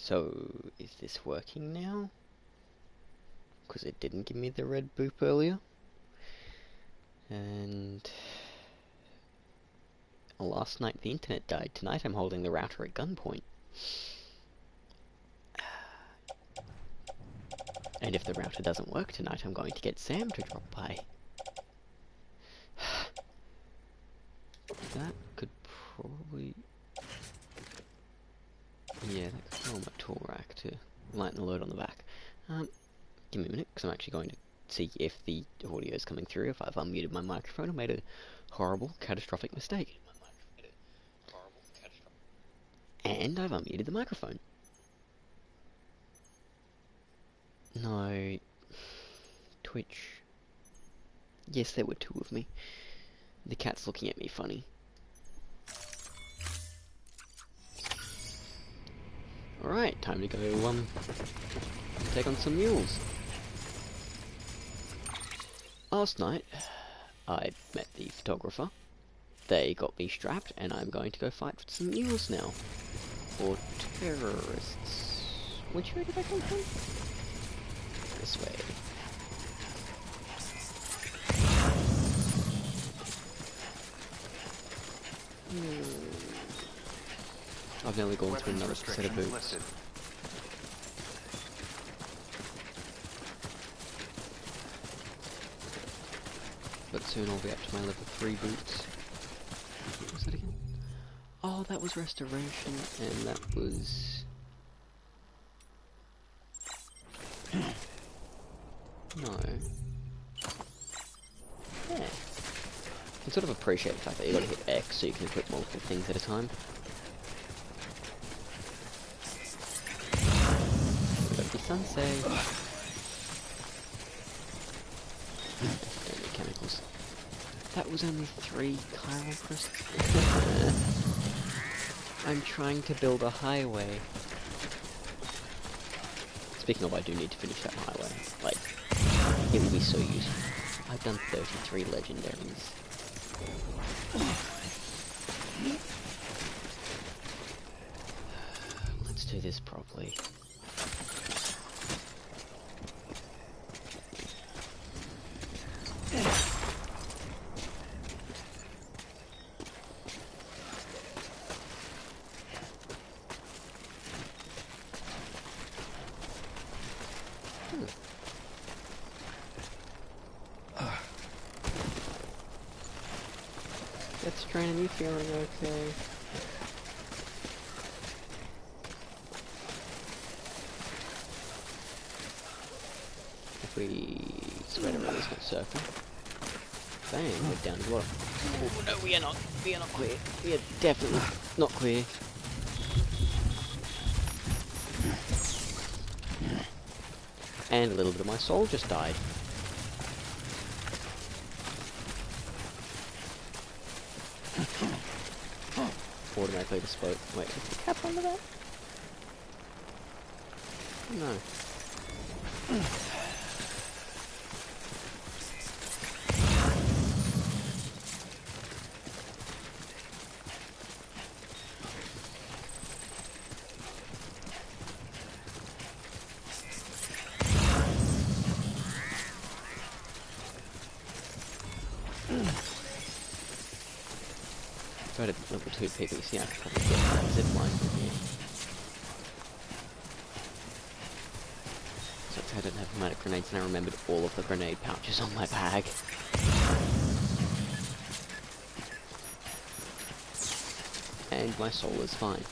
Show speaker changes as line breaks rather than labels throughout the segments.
So, is this working now? Because it didn't give me the red boop earlier. And last night the internet died. Tonight I'm holding the router at gunpoint. And if the router doesn't work tonight, I'm going to get Sam to drop by. That could probably... yeah, that could go on my tool rack to lighten the load on the back. Give me a minute, because I'm actually going to see if the audio is coming through, if I've unmuted my microphone and made a horrible, catastrophic mistake. And I've unmuted the microphone. No. Twitch. Yes, there were two of me. The cat's looking at me funny. Alright, time to go, take on some mules. Last night, I met the photographer. They got me strapped, and I'm going to go fight for some mules now. Or terrorists. Which way did I come from? This way. I've nearly gone through another set of boots. But soon I'll be up to my level 3 boots. What was that again? Oh, that was restoration, and that was... no. Yeah. I can sort of appreciate the fact that you gotta hit X so you can equip multiple things at a time. Gotta be sunset. Only chemicals. That was only 3 chiral crystals. I'm trying to build a highway. Speaking of, I do need to finish that highway. Like, it would be so useful. I've done 33 legendaries. Let's do this properly. That's trying to be feeling okay. If we spread around this little circle. Bang, we're down to what? Oh no, we are not clear. We are definitely not clear. And a little bit of my soul just died. Automatically bespoke. Wait, is the cap under that? No. If I had a level 2 PVC, I could probably get that zip line from here. Except I didn't have pneumatic grenades and I remembered all of the grenade pouches on my bag. And my soul is fine.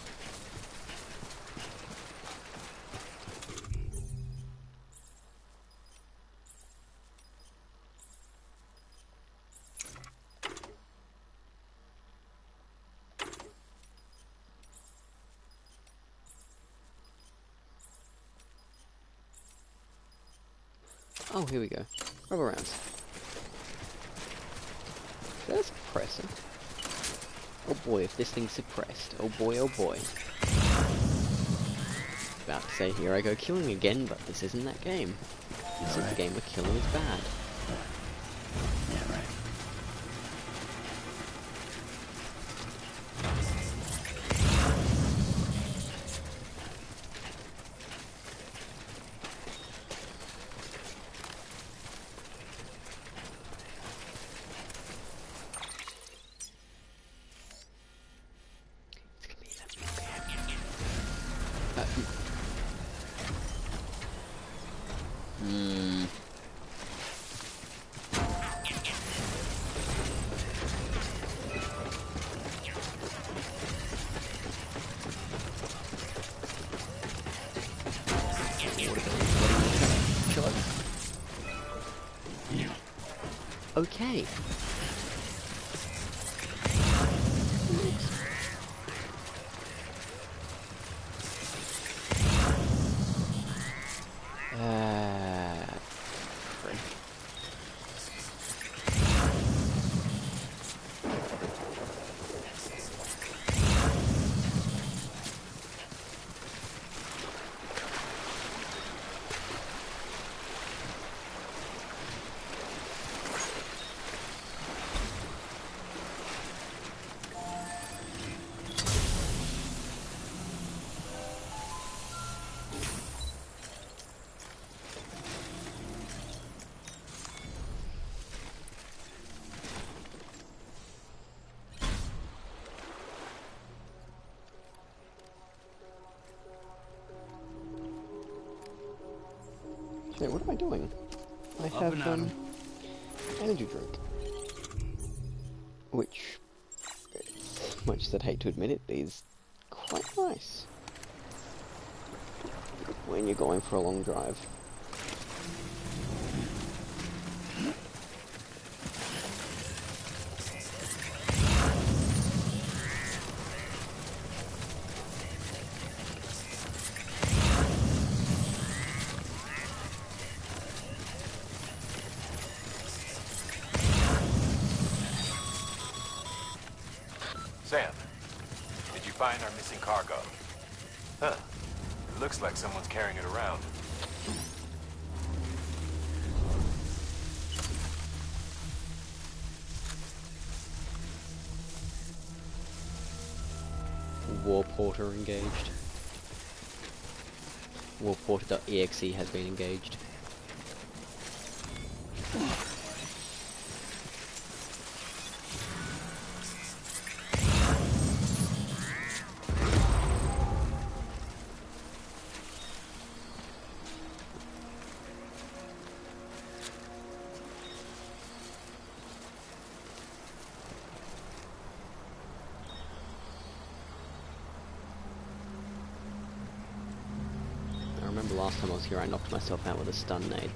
Oh, here we go. Rubber rounds. That's suppressor. Oh boy, if this thing's suppressed. Oh boy, oh boy. About to say, here I go killing again, but this isn't that game. This is the game where killing is bad.
Yeah, right.
Okay. Frick. Wait, what am I doing? I have energy drink, which, as much as I'd hate to admit it, is quite nice when you're going for a long drive.
Sam, did you find our missing cargo? Huh. It looks like someone's carrying it around.
Warporter engaged. Warporter.exe has been engaged. I remember last time I was here I knocked myself out with a stun nade.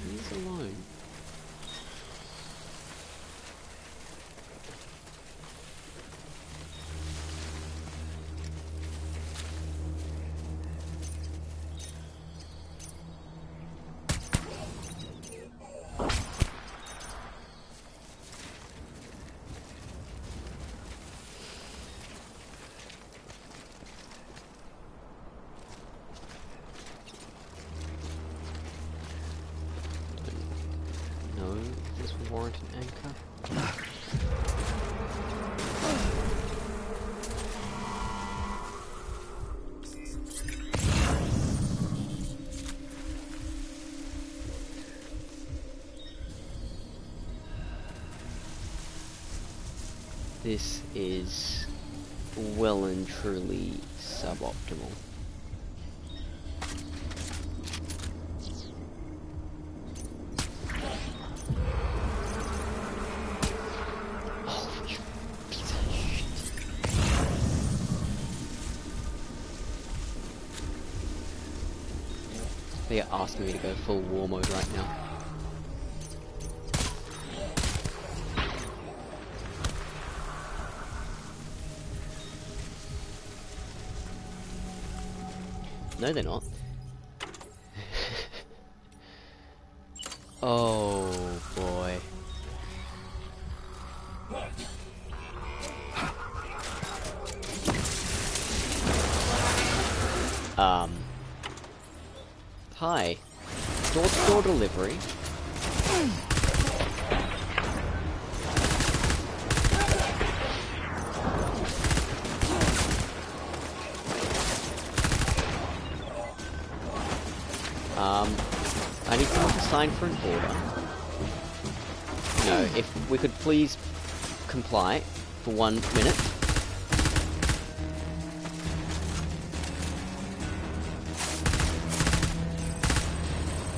He's alone. No, this would warrant an anchor. This is well and truly suboptimal. Oh, you piece of shit. They're asking me to go full war mode right now. No, they're not. Oh boy. Hi. Door-to-door delivery. I need someone to sign for an order. No, if we could please comply. for 1 minute.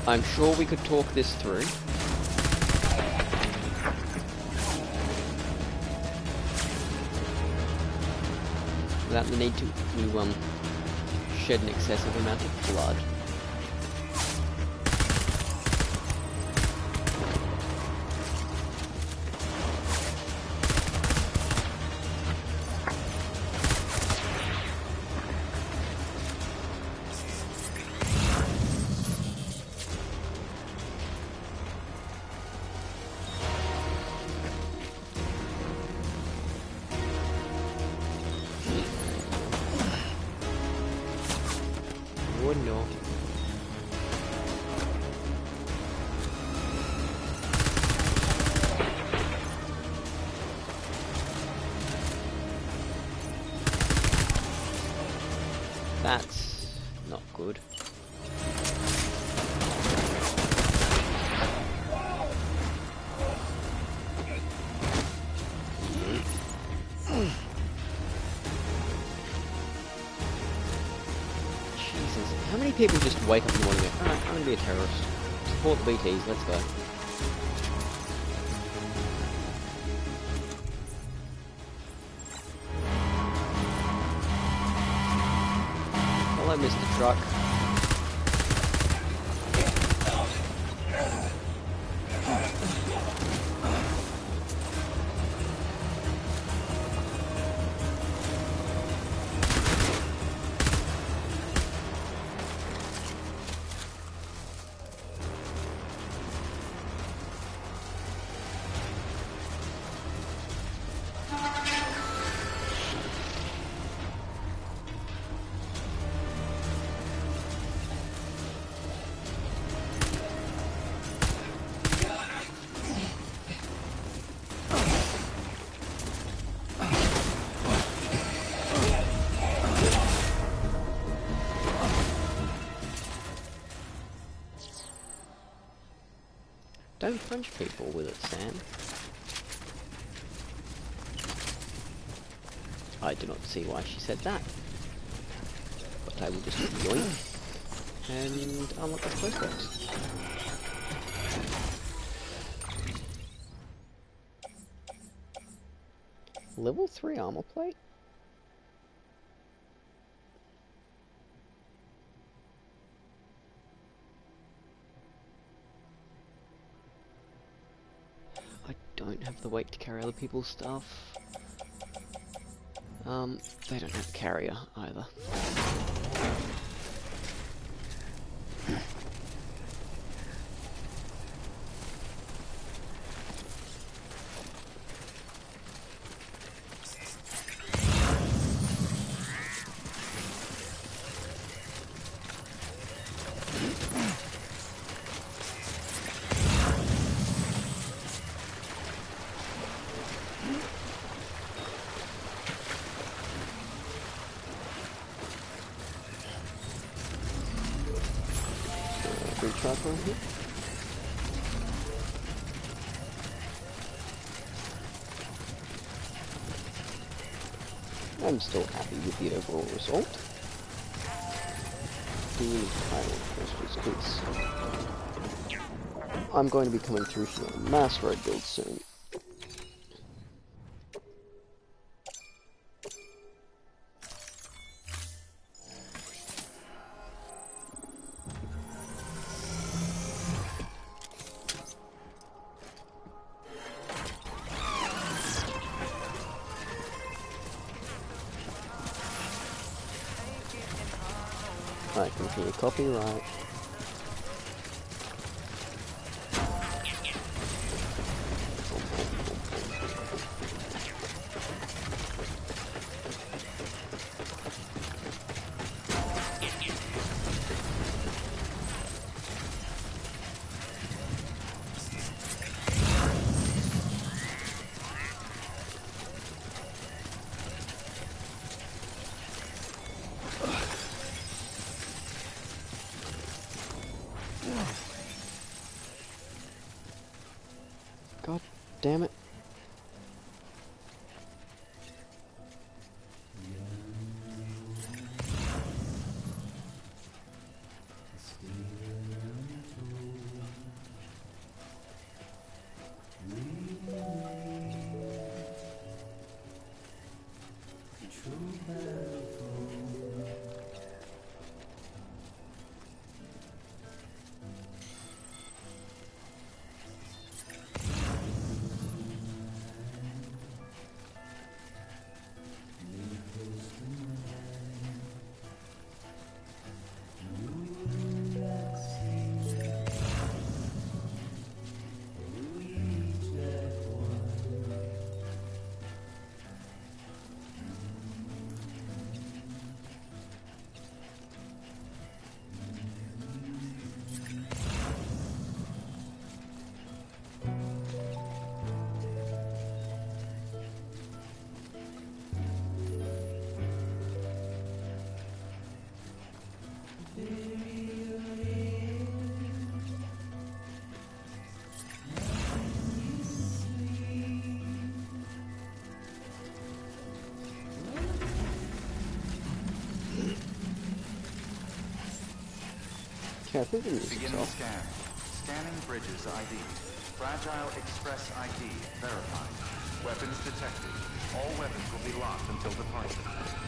I'm sure we could talk this through. Without the need to shed an excessive amount of blood. Oh no. That's not good. Jesus, how many people just wake up in the morning and go, alright, I'm gonna be a terrorist. Support the BTs, let's go. Hello, Mr. Truck. Don't punch people with it, Sam. I do not see why she said that. But I will just yoink and unlock the post box. Level 3 armor plate? I don't have the weight to carry other people's stuff. They don't have a carrier either. Recharge on here. I'm still happy with the overall result. The final questions, because I'm going to be coming through here on mass road build soon. I can hear copyright. God damn it. Yeah, I think the music's
Beginning
off.
scan. Scanning bridges ID. Fragile Express ID verified. Weapons detected. All weapons will be locked until departure.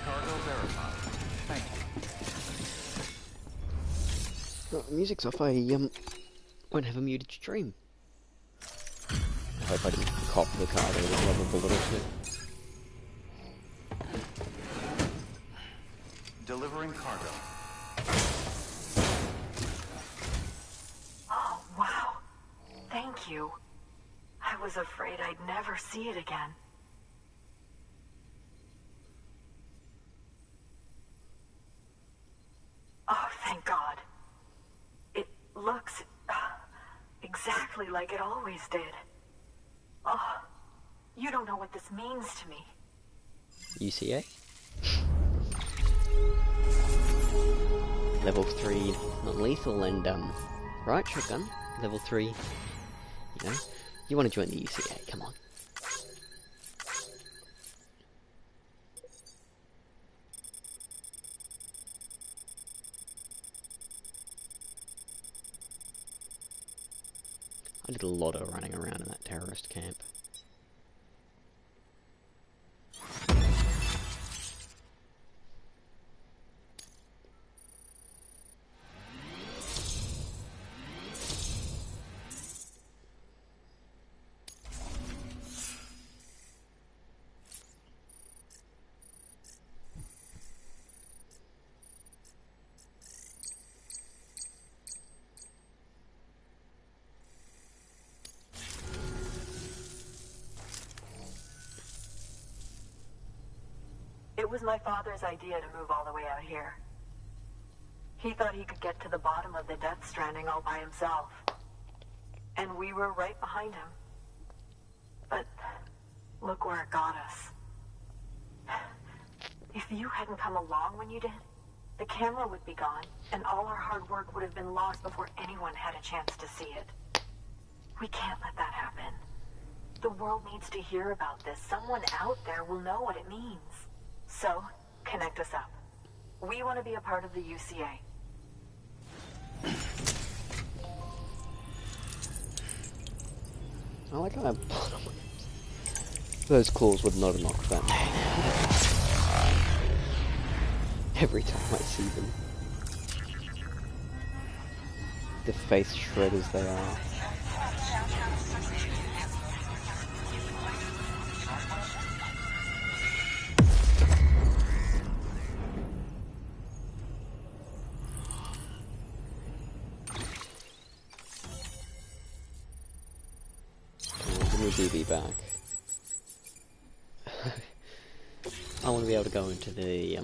Cargo verified. Thank you.
Oh, the music's off. I won't have a muted stream. I hope I didn't cop the cargo with a rubber bullet or two.
Delivering cargo.
Oh, wow. Thank you. I was afraid I'd never see it again. Oh, thank God. It looks exactly like it always did. Oh, you don't know what this means to me.
UCA? Level 3 non-lethal and, right, shotgun. Level 3, you know, you want to join the UCA, come on. I did a lot of running around in that terrorist camp.
It was my father's idea to move all the way out here. He thought he could get to the bottom of the death stranding all by himself. And we were right behind him. But look where it got us. If you hadn't come along when you did, the camera would be gone, and all our hard work would have been lost before anyone had a chance to see it. We can't let that happen. The world needs to hear about this. Someone out there will know what it means. So, connect us up. We want to be a part of the UCA.
I like how those claws would not have knocked that every time I see them. The face shredders they are. Give me BB back. I want to be able to go into the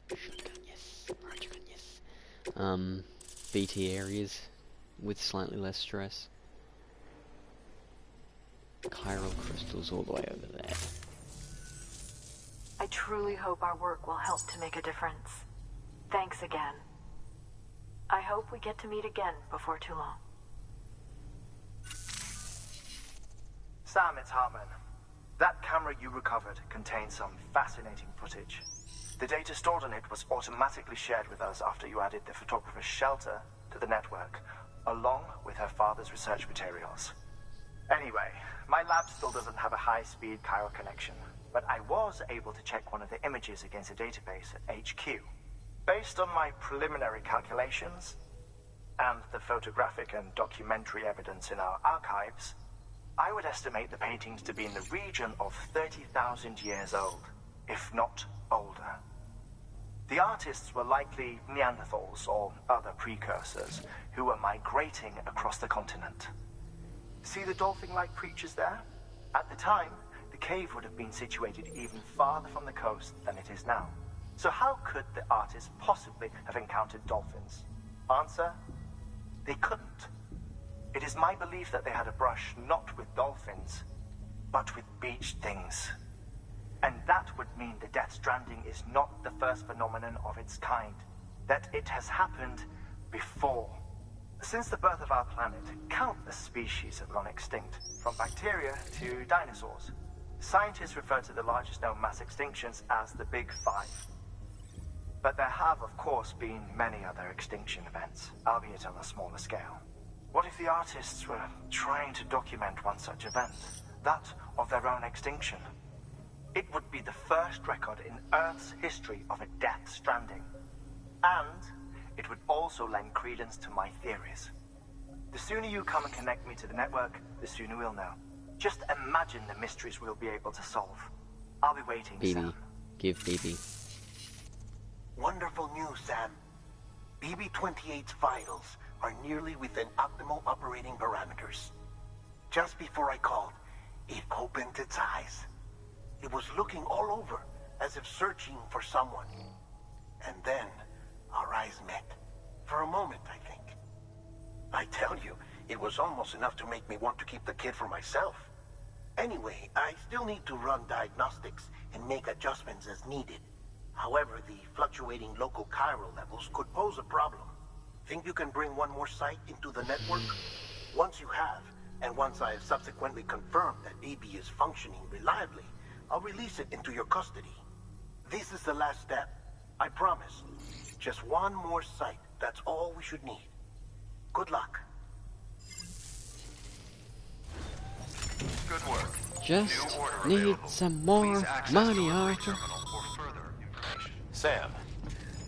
shotgun, yes, shotgun, yes. BT areas with slightly less stress. Chiral crystals all the way over there.
I truly hope our work will help to make a difference. Thanks again. I hope we get to meet again before too long.
Sam, it's Hartman. That camera you recovered contains some fascinating footage. The data stored on it was automatically shared with us after you added the photographer's shelter to the network, along with her father's research materials. Anyway, my lab still doesn't have a high-speed chiral connection, but I was able to check one of the images against a database at HQ. Based on my preliminary calculations, and the photographic and documentary evidence in our archives, I would estimate the paintings to be in the region of 30,000 years old, if not older. The artists were likely Neanderthals or other precursors who were migrating across the continent. See the dolphin-like creatures there? At the time, the cave would have been situated even farther from the coast than it is now. So how could the artists possibly have encountered dolphins? Answer: they couldn't. It is my belief that they had a brush not with dolphins, but with beach things. And that would mean the death stranding is not the first phenomenon of its kind, that it has happened before. Since the birth of our planet, countless species have gone extinct, from bacteria to dinosaurs. Scientists refer to the largest known mass extinctions as the Big Five. But there have, of course, been many other extinction events, albeit on a smaller scale. What if the artists were trying to document one such event, that of their own extinction? It would be the first record in Earth's history of a death stranding. And it would also lend credence to my theories. The sooner you come and connect me to the network, the sooner we'll know. Just imagine the mysteries we'll be able to solve. I'll be waiting,
BB.
Sam.
Give BB.
Wonderful news, Sam. BB-28's vitals are nearly within optimal operating parameters. Just before I called, it opened its eyes. It was looking all over, as if searching for someone. And then, our eyes met. For a moment, I think. I tell you, it was almost enough to make me want to keep the kid for myself. Anyway, I still need to run diagnostics and make adjustments as needed. However, the fluctuating local chiral levels could pose a problem. Think you can bring one more site into the network? Once you have, and once I have subsequently confirmed that BB is functioning reliably, I'll release it into your custody. This is the last step. I promise. Just one more site. That's all we should need. Good luck.
Good work.
Just
New order
need
available.
some more
Please access
money,
the ordering
Arthur.
terminal for further information.
Sam,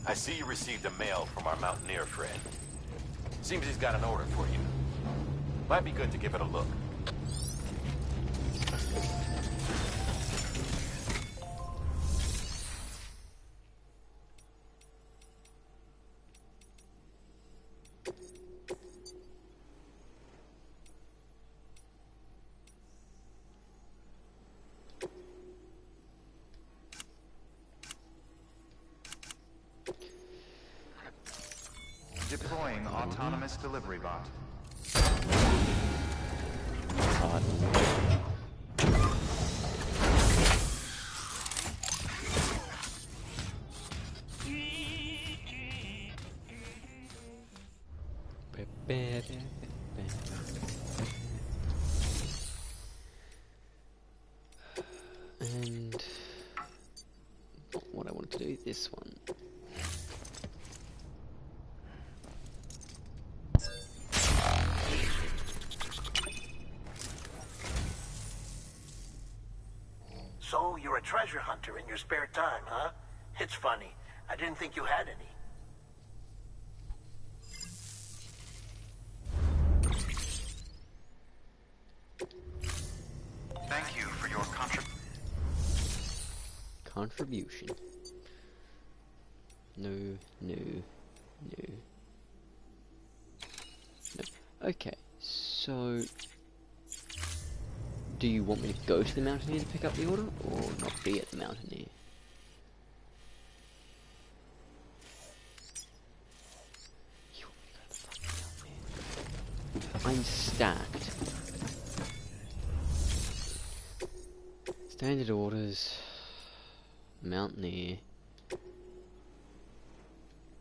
I see you received a mail from our mountaineer friend. Seems he's got an order for you. Might be good to give it a look.
Deploying autonomous delivery bot.
God. And not what I want to do, this one.
So, you're a treasure hunter in your spare time, huh? It's funny. I didn't think you had any.
Thank you for your
Contribution. No, no, no. No. Okay, so do you want me to go to the Mountaineer to pick up the order, or not be at the Mountaineer? You want me to go to the fucking Mountaineer? I'm stacked. Standard orders, Mountaineer,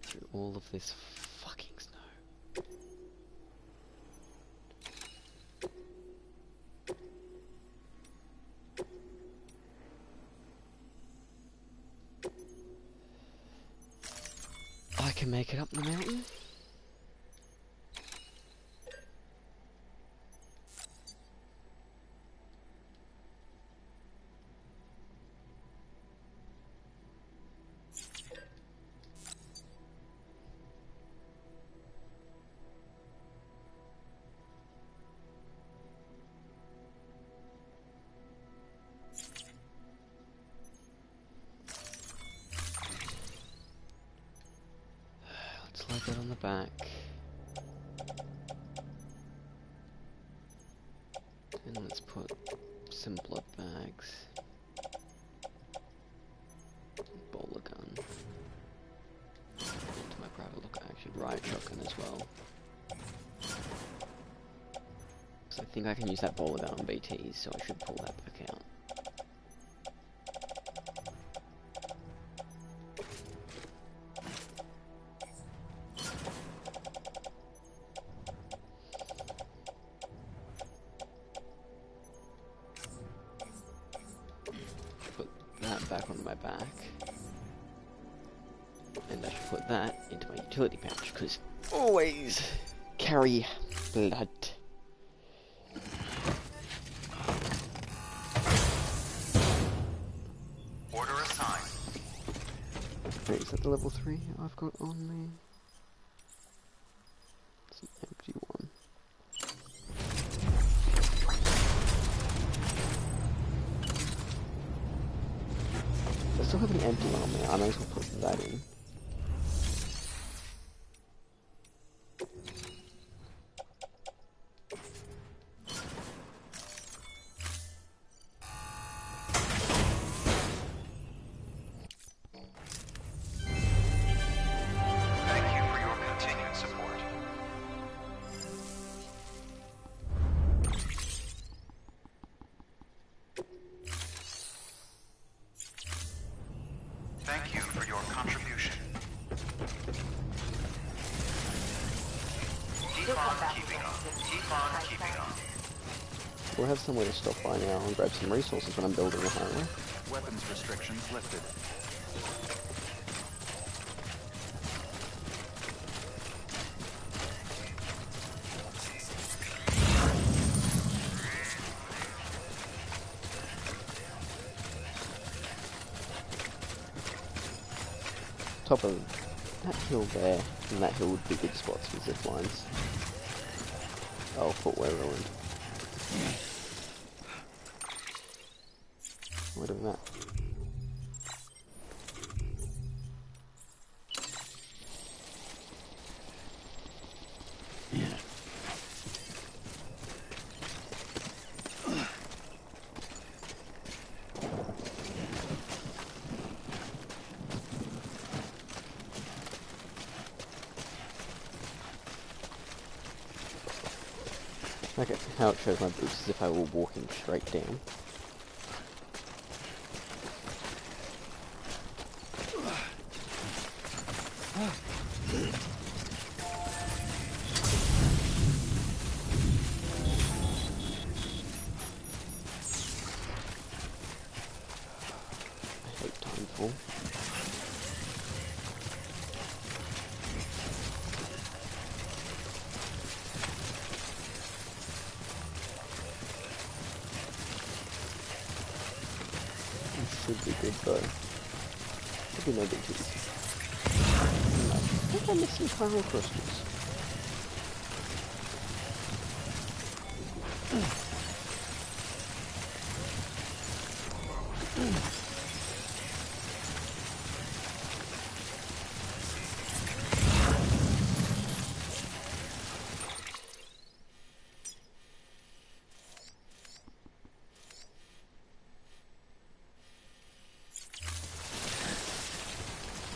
through all of this fucking snow. I can make it up the mountain. Let's load that on the back. And let's put some blood bags. Bowler gun. To my private look, I should riot shotgun as well. So I think I can use that bowler gun on BTs, so I should pull that back out. Put that back on my back. And I should put that into my utility pouch, because always carry blood.
Order assigned.
Wait, is that the level 3 I've got on me? It's an empty one. I still have an empty one on me, I might as well put that in.
Thank you for your continued support. Thank you for your contribution. Keep on keeping on. Keep on keeping on.
We'll have somewhere to stop by now and grab some resources when I'm building the highway.
Weapons restrictions lifted.
Top of that hill there, and that hill would be good spots for zip lines. Oh, footwear ruined. What of that? Yeah. Okay, how it shows my boots is if I were walking straight down. I hate timefall. Should be good though. Should be no biggies. I think I'm missing coral crystals.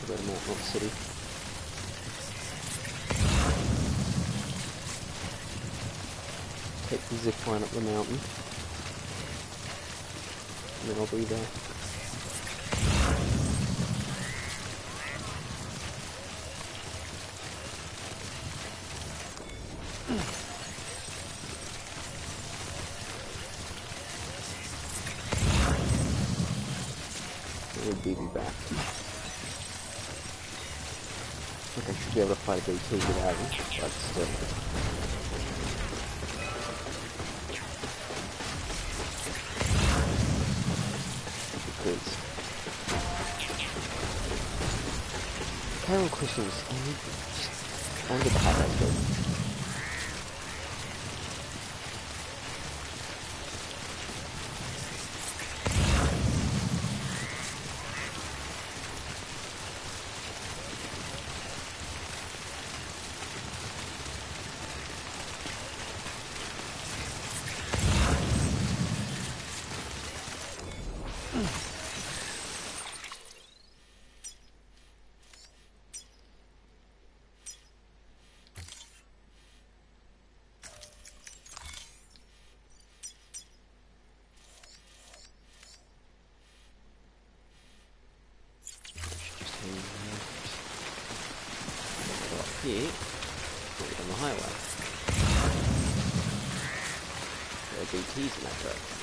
Go to Mount City. Take the zip line up the mountain. And then I'll be there. We'll be back. Okay, should be able to fight a BT without him, but still. Because Coral crystals, I need just trying to get the highlight good. Here, put it on the highway. There are BTs in that direction.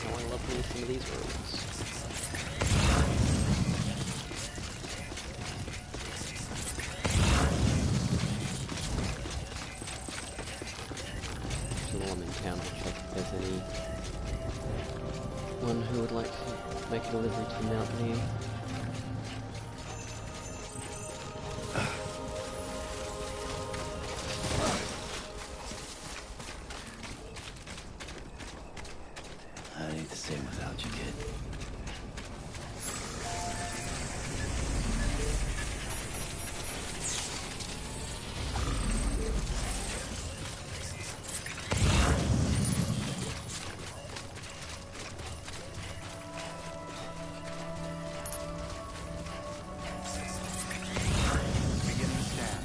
how I love doing some of these rooms. So while I'm in town, I'll check if there's anyone who would like to make a delivery to the Mountaineer.
I ain't the same without you, kid.
Beginning scan.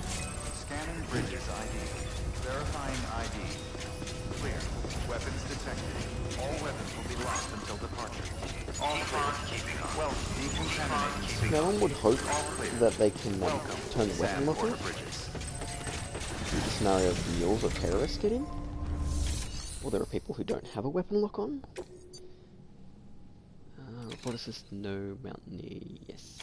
Scanning bridges ID. Verifying ID. Clear. Weapons detected. All weapons will be locked until departure. All clear. Well, decontaminating.
Now one would hope that they can turn the weapon
Sand
lock
border
off.
bridges.
In the scenario of the mules or terrorists get in. Or there are people who don't have a weapon lock on. Roboticist, no. Mountaineer, yes.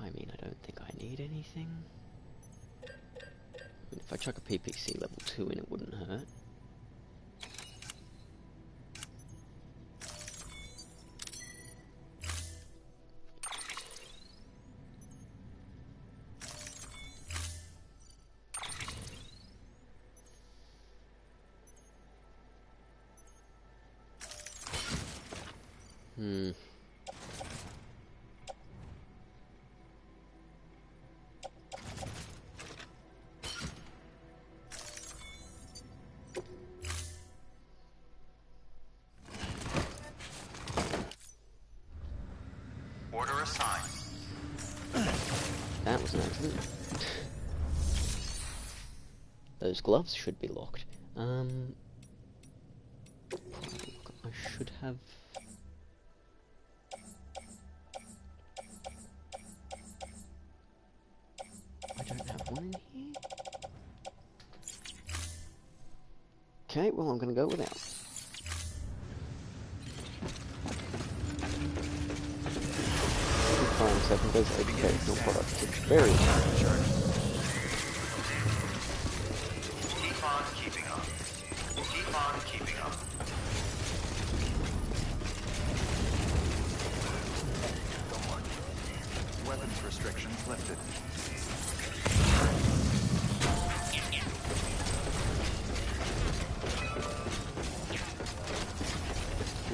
I mean, I don't think I need anything. I mean, if I chuck a PPC level 2 in, it wouldn't hurt. Hmm.
Order assigned.
That was an accident. Those gloves should be locked. I should have... I don't have one in here. Okay, well I'm gonna go without. Fine, second base educational product. It's very nice.
Keep on keeping up. Keep on keeping up. Weapons restrictions lifted.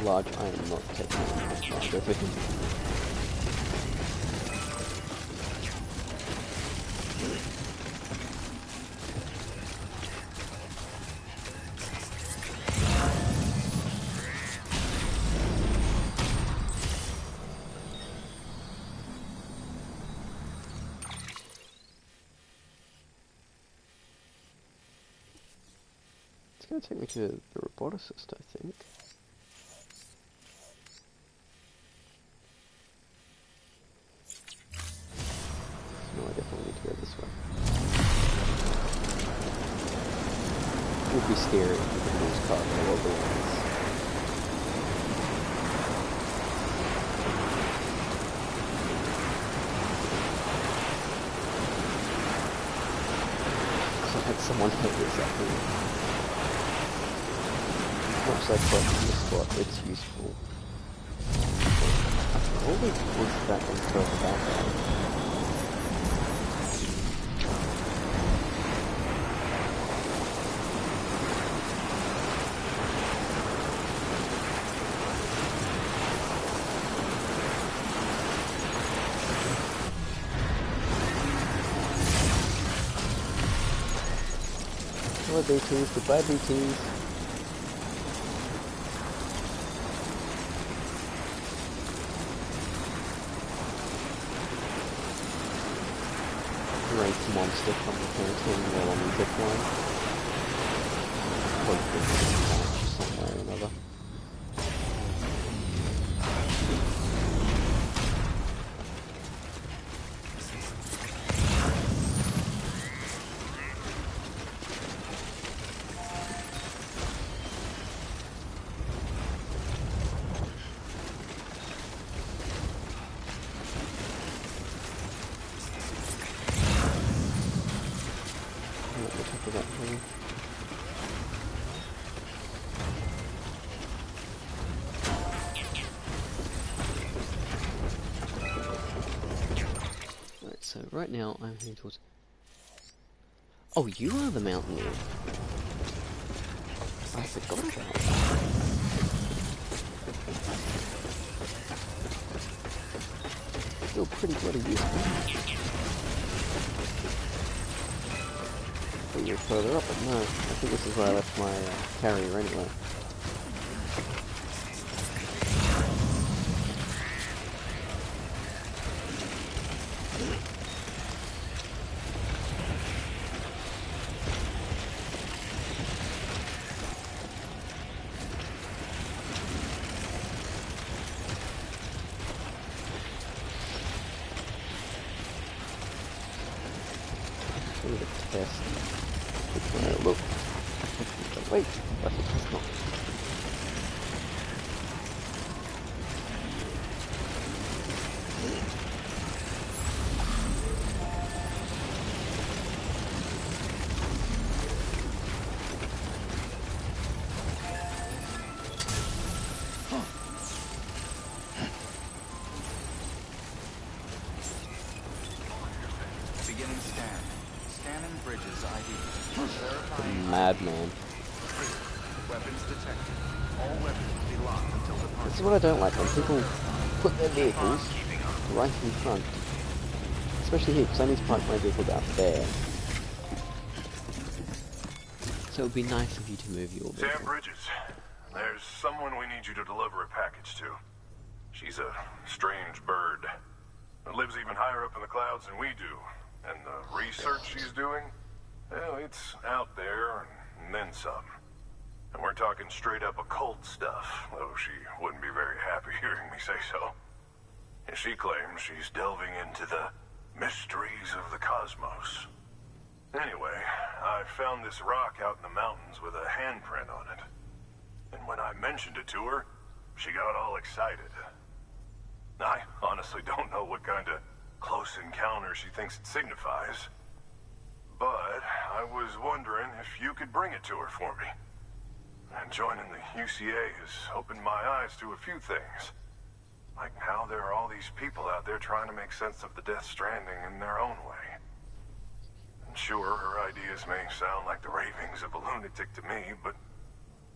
Large, I am not taking large over him. It's going to take me to the roboticist, I think. No, I definitely need to go this way. It would be scary if you could lose cargo over lines. So I had someone hit exactly. Much like collecting the spot, it's useful. I always push that and throw the back out. Hello BTs, goodbye BTs. Ranked monster from the canteen while on the zip line. Hopefully there's a patch somewhere or another. right now I'm heading towards... Oh, you are the mountaineer. I forgot about that. Still pretty bloody useful. But you're further up, but no. I think this is where I left my carrier anyway. Test. Look. Wait, but it's not.
Beginning scan. Scanning bridges ID. Verifying
Madman.
weapons detected. All weapons will be locked until
This
departure.
is what I don't like, when people put their vehicles right in front. Especially here, because I need to park my vehicle down there. So it would be nice of you to move your
Sam
vehicle.
Bridges, there's someone we need you to deliver a package to. She's a strange bird. That lives even higher up in the clouds than we do. And the research she's doing, well, it's out there and then some. And we're talking straight up occult stuff, though she wouldn't be very happy hearing me say so. And she claims she's delving into the mysteries of the cosmos. Anyway, I found this rock out in the mountains with a handprint on it. And when I mentioned it to her, she got all excited. I honestly don't know what kind of close encounter she thinks it signifies. But I was wondering if you could bring it to her for me. And joining the UCA has opened my eyes to a few things. Like how there are all these people out there trying to make sense of the Death Stranding in their own way. And sure, her ideas may sound like the ravings of a lunatic to me, but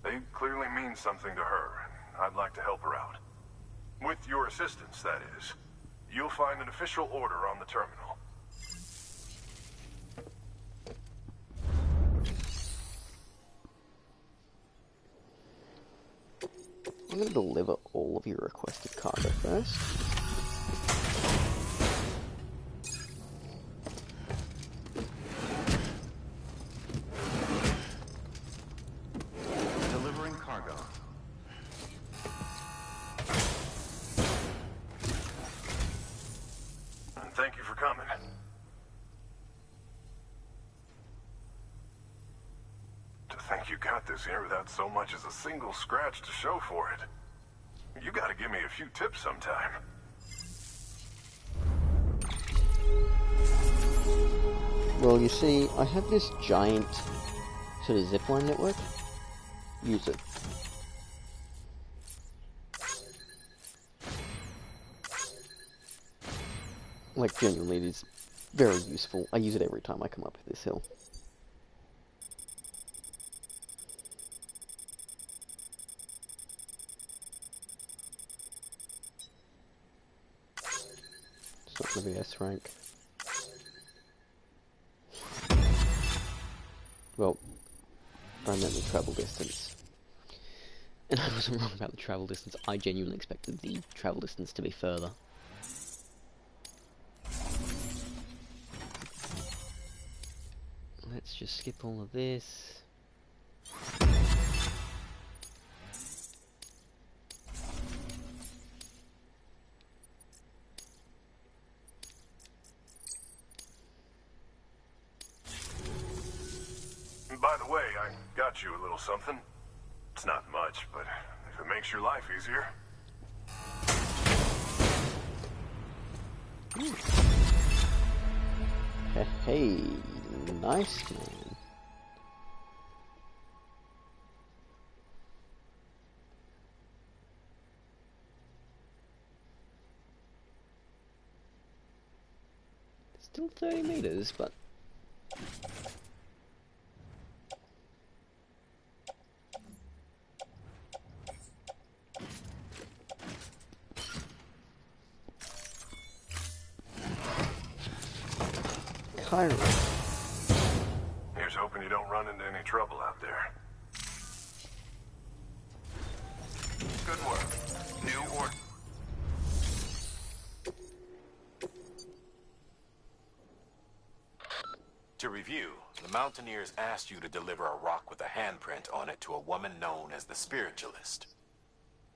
they clearly mean something to her, and I'd like to help her out. With your assistance, that is. You'll find an official order on the terminal.
I'm going to deliver all of your requested cargo first.
Delivering cargo.
And thank you for coming. To think you got this here without so much as a single scratch to show for it. You gotta give me a few tips sometime.
Well, you see, I have this giant sort of zipline network. Use it. Like, genuinely, it is very useful. I use it every time I come up this hill. It's not going to be S rank. Well, I meant the travel distance. And I wasn't wrong about the travel distance. I genuinely expected the travel distance to be further. Let's just skip all of this.
By the way, I got you a little something. It's not much, but if it makes your life easier.
Hey, nice man. It's Still 30 meters, but... Cairo.
Here's hoping you don't run into any trouble out there.
Good work. New order.
To review, the Mountaineers asked you to deliver a rock with a handprint on it to a woman known as the Spiritualist.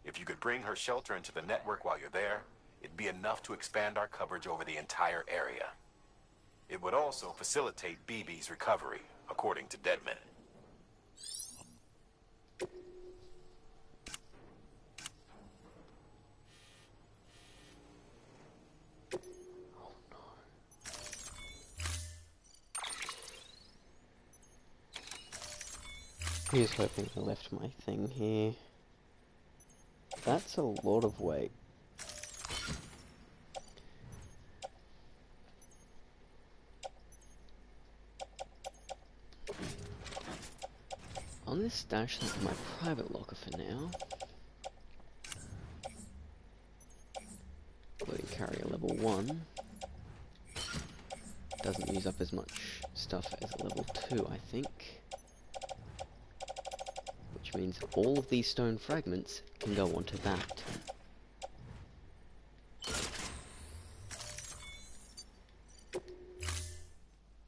If you could bring her shelter into the network while you're there, it'd be enough to expand our coverage over the entire area. It would also facilitate BB's recovery, according to Deadman.
Here's hoping I left my thing here. That's a lot of weight. On this stash, that's my private locker for now. Loading carrier level 1. Doesn't use up as much stuff as a level 2, I think. Which means all of these stone fragments can go onto that.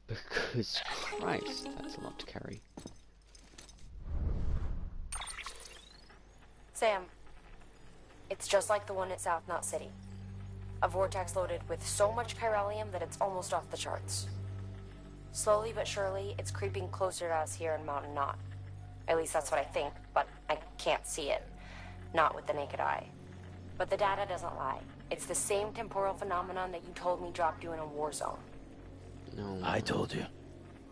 Because, Christ, that's a lot to carry.
Sam, it's just like the one at South Knot City. A vortex loaded with so much chiralium that it's almost off the charts. Slowly but surely, it's creeping closer to us here in Mountain Knot. At least that's what I think, but I can't see it. Not with the naked eye. But the data doesn't lie. It's the same temporal phenomenon that you told me dropped you in a war zone.
No.
I told you.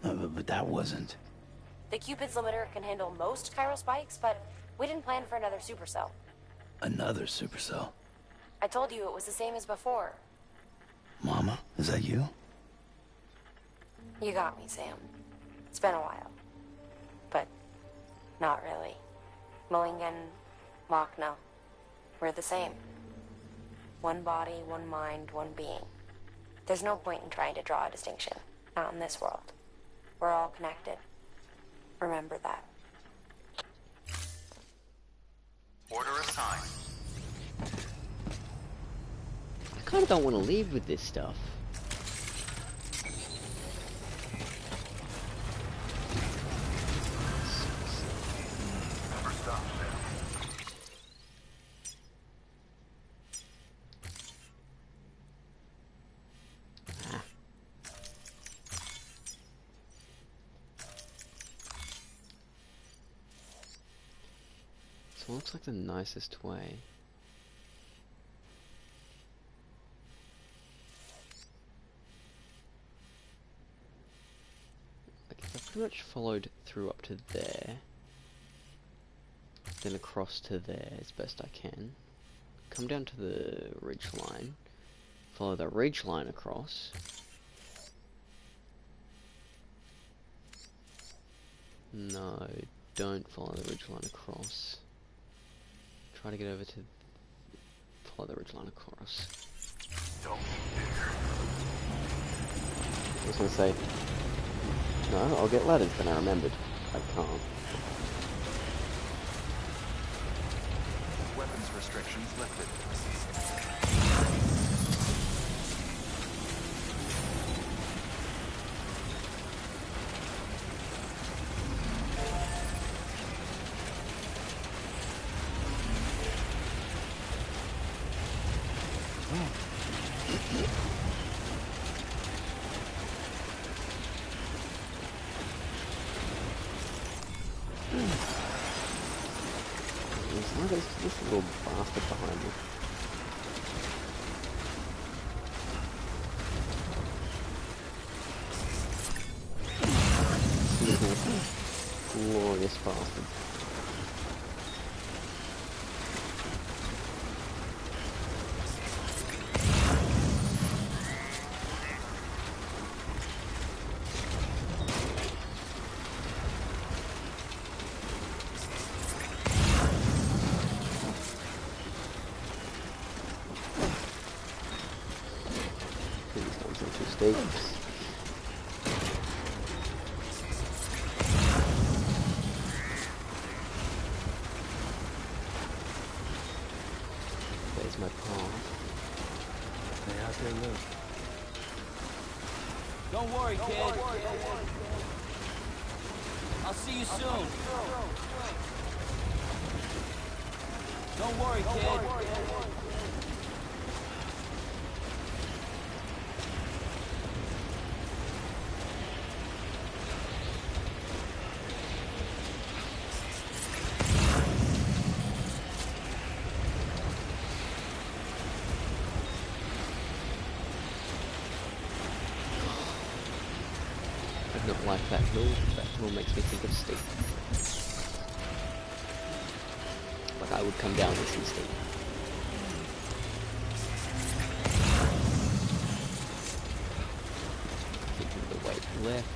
But that wasn't.
The Cupid's limiter can handle most chiral spikes, but we didn't plan for another supercell.
Another supercell.
I told you it was the same as before.
Mama, is that you?
You got me, Sam. It's been a while. But not really. Mulligan, Machna, we're the same. One body, one mind, one being. There's no point in trying to draw a distinction. Not in this world. We're all connected. Remember that.
Order assigned.
I kinda don't want to leave with this stuff.
Never stop, Sam.
So it looks like the nicest way. Like if I pretty much followed through up to there, then across to there as best I can, come down to the ridge line, follow the ridge line across, no, don't follow the ridge line across. Try to get over to follow the ridgeline across.
Don't dare.
I was gonna say, no, I'll get ladders, then I remembered. I can't.
Weapons restrictions lifted.
There's this little bastard behind me. Glorious bastard. Mistakes. There's my path.
Stay out there, look.
Don't worry, kid. I'll see you soon. Don't worry, kid.
I don't like that hill. That hill makes me think of Steve. Like I would come down this and Steve. Thinking the way left.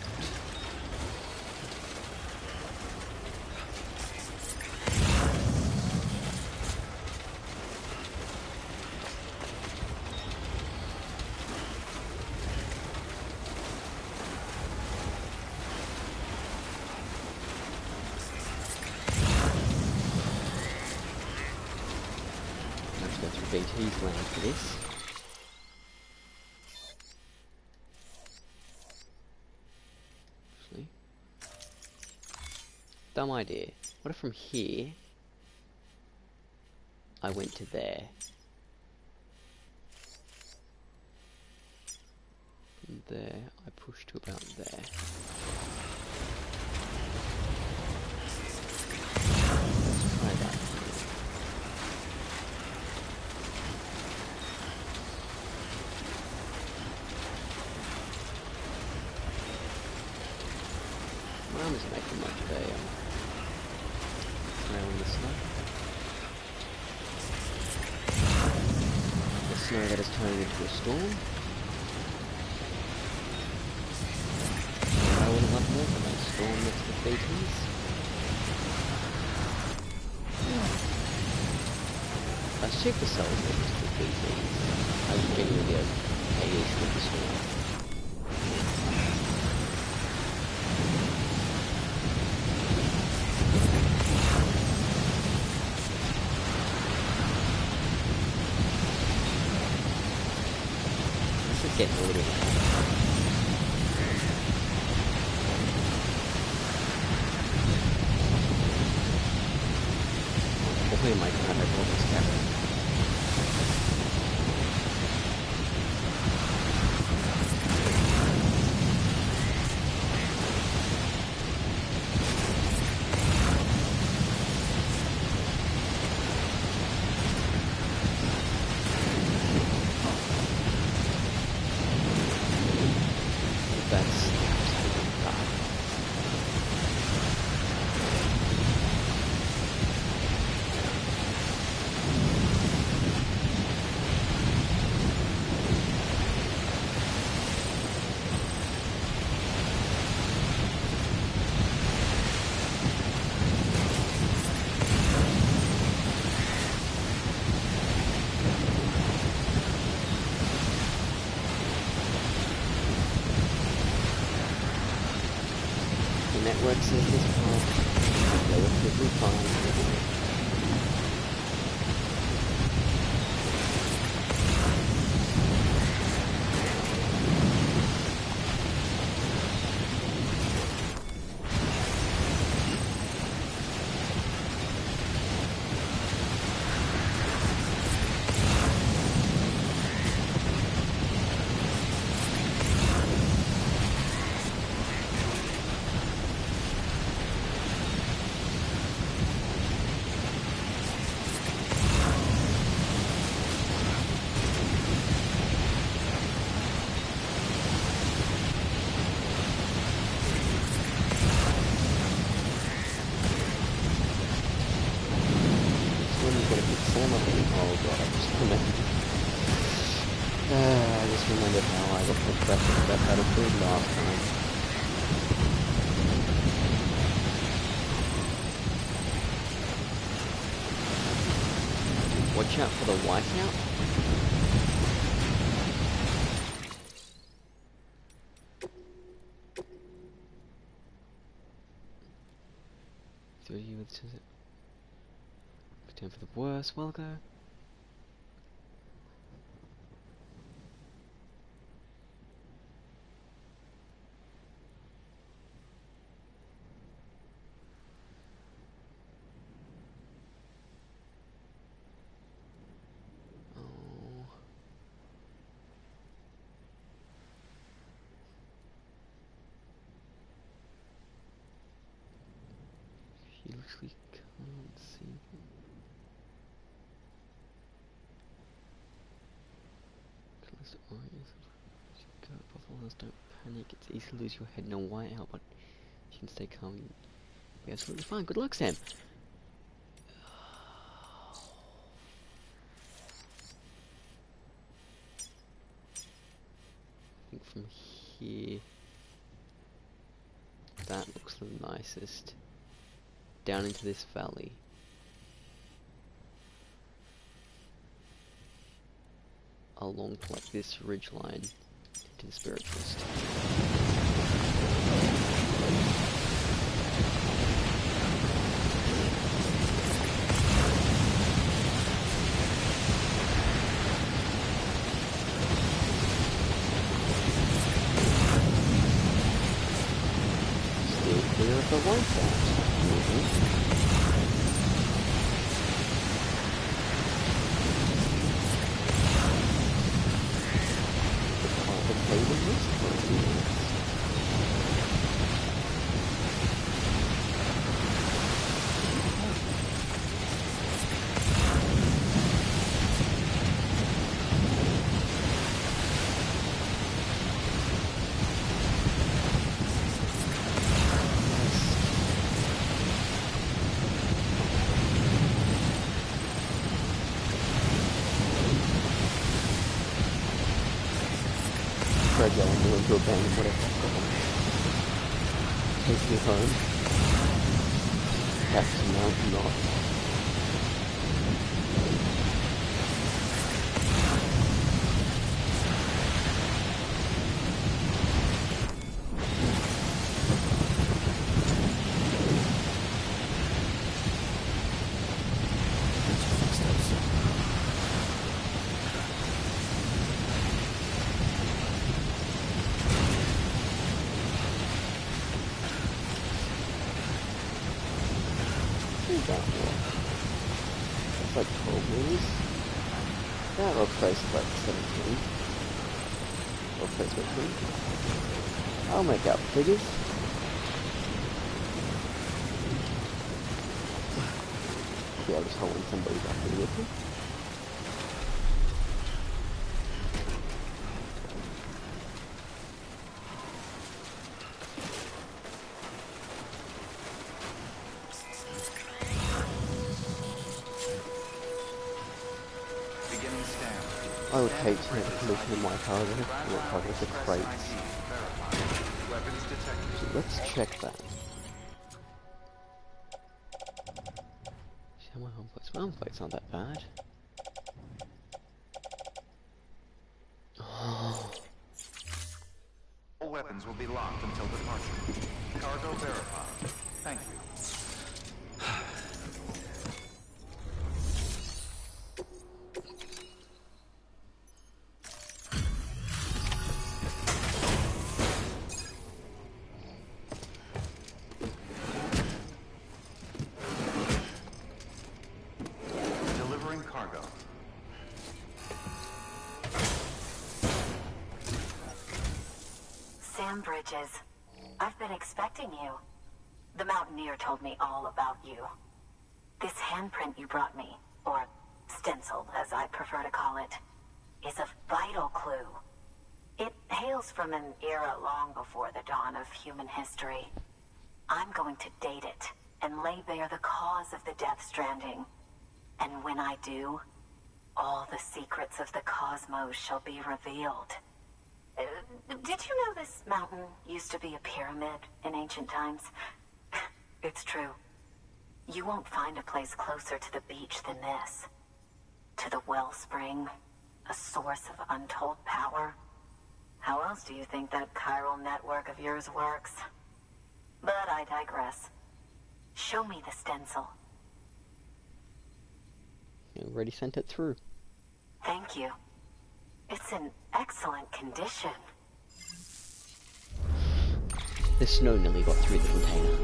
BT's land for this. Actually, dumb idea. What if from here I went to there? From there I push to about there. Let's try that. My arm isn't making much of a trail in the snow. The snow that is turning into a storm. I would love more than a storm next to BTs. Let's check the cells next to BTs. I would genuinely have a issue with the storm. Getting a little bit hopefully my camera will this camera. Network says this path relatively fine. I just remembered how I got pushed back to that battlefield last time. Watch out for the whiteout. through you with pretend for the worst while ago. He looks like can't see him. Close the eyes. Go above all else, don't panic. It's easy to lose your head in a whiteout, but you can stay calm. You'll be absolutely fine. Good luck, Sam. I think from here, that looks the nicest. Down into this valley. Along like this ridge line to the spiritualist. Still clear of the whiteout. Going into a bang, whatever. Take me home. That's the mountain not. It's like 12 meters. That rock face is like 17. Rock face between. I'll make up figures. Yeah, I'll just hold on somebody back here with me. I would hate to have a collision in my car with the crates. So let's check that. See how my home plates? My home plates aren't that bad.
All weapons will be locked until departure. Cargo verified. Thank you.
Sam Bridges, I've been expecting you. The Mountaineer told me all about you. This handprint you brought me, or stencil as I prefer to call it, is a vital clue. It hails from an era long before the dawn of human history. I'm going to date it and lay bare the cause of the Death Stranding. And when I do, all the secrets of the cosmos shall be revealed. Did you know this mountain used to be a pyramid in ancient times? It's true. You won't find a place closer to the beach than this. To the wellspring, a source of untold power. How else do you think that chiral network of yours works? But I digress. Show me the stencil.
You already sent it through.
Thank you. It's in excellent condition.
The snow nearly got through the container.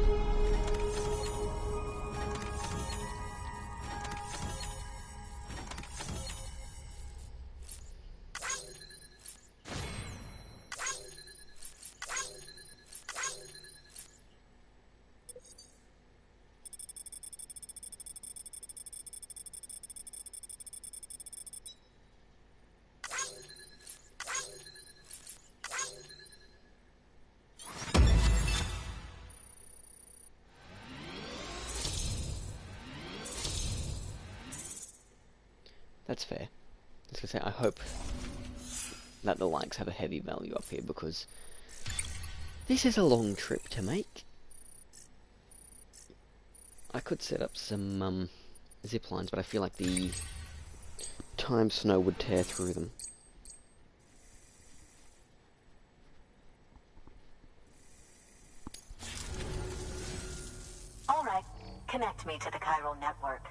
That's fair. I was gonna say, I hope that the likes have a heavy value up here, because this is a long trip to make. I could set up some zip lines, but I feel like the time snow would tear through them.
All right, connect me to the chiral network.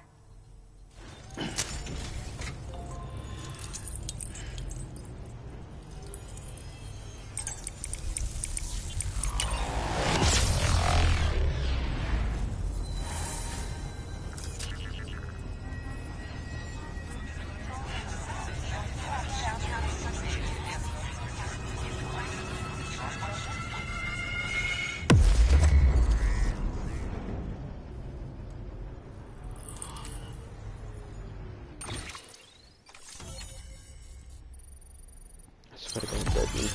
I swear to God, Birdman.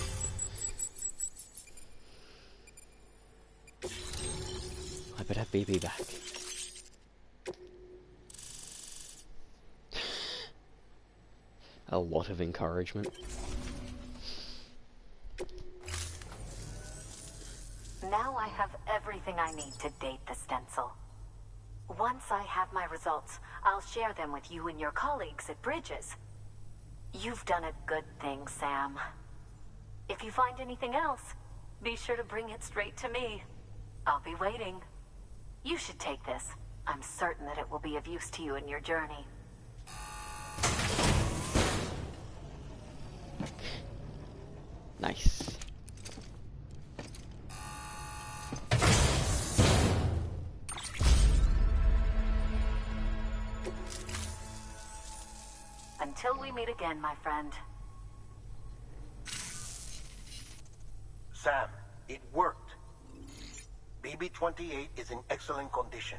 I better have BB back. A lot of encouragement.
Now I have everything I need to date the stencil. Once I have my results, I'll share them with you and your colleagues at Bridges. You've done a good thing, Sam. If you find anything else, be sure to bring it straight to me. I'll be waiting. You should take this. I'm certain that it will be of use to you in your journey.
Nice.
Until we meet again, my friend.
Sam, it worked. BB-28 is in excellent condition.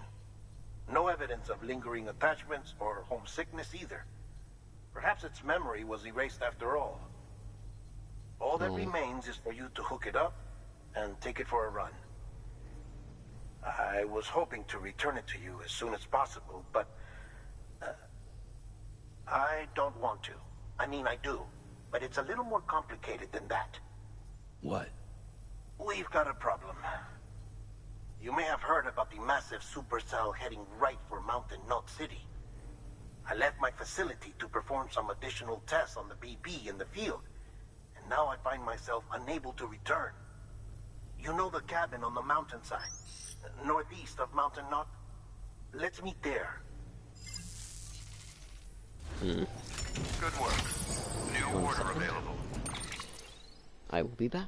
No evidence of lingering attachments or homesickness either. Perhaps its memory was erased after all. All that remains is for you to hook it up and take it for a run. I was hoping to return it to you as soon as possible, but I don't want to. I mean, I do, but it's a little more complicated than that.
What?
We've got a problem. You may have heard about the massive supercell heading right for Mountain Knot City. I left my facility to perform some additional tests on the BB in the field, and now I find myself unable to return. You know the cabin on the mountainside, northeast of Mountain Knot? Let's meet there.
Good work. New order available.
I will be back.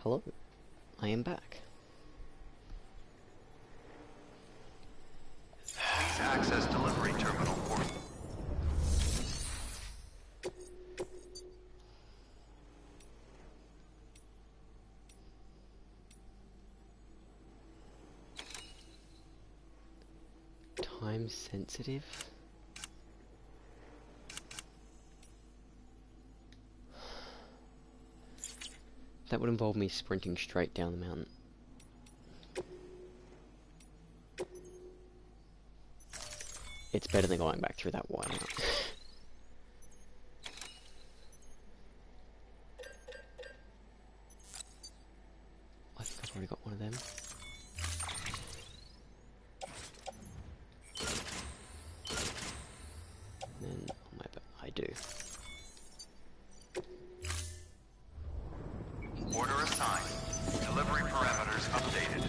Hello, I am back.
Please access delivery terminal for...
Time sensitive? That would involve me sprinting straight down the mountain. It's better than going back through that whiteout. I think I've already got one of them. And then on my I do.
Order assigned. Delivery parameters updated.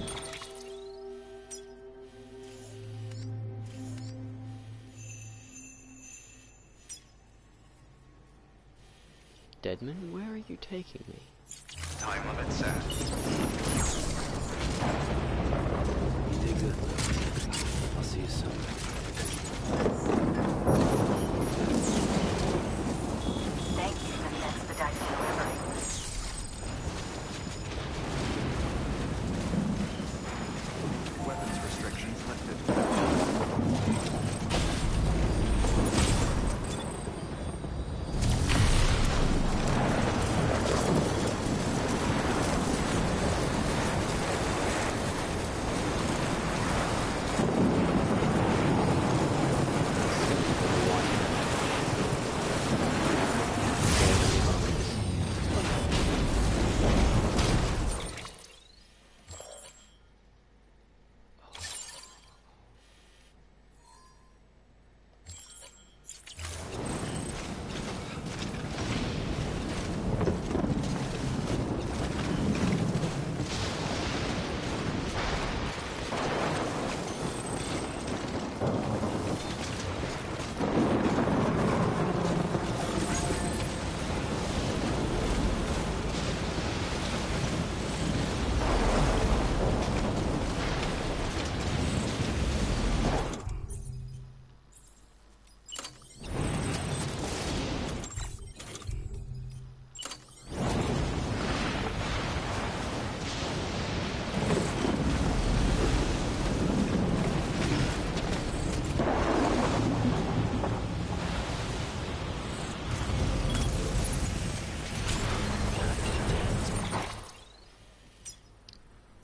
Deadman, where are you taking me?
Time limit set.
You did good, Lou. I'll see you soon.
Thank you for the expedited delivery.
Weapons restrictions lifted.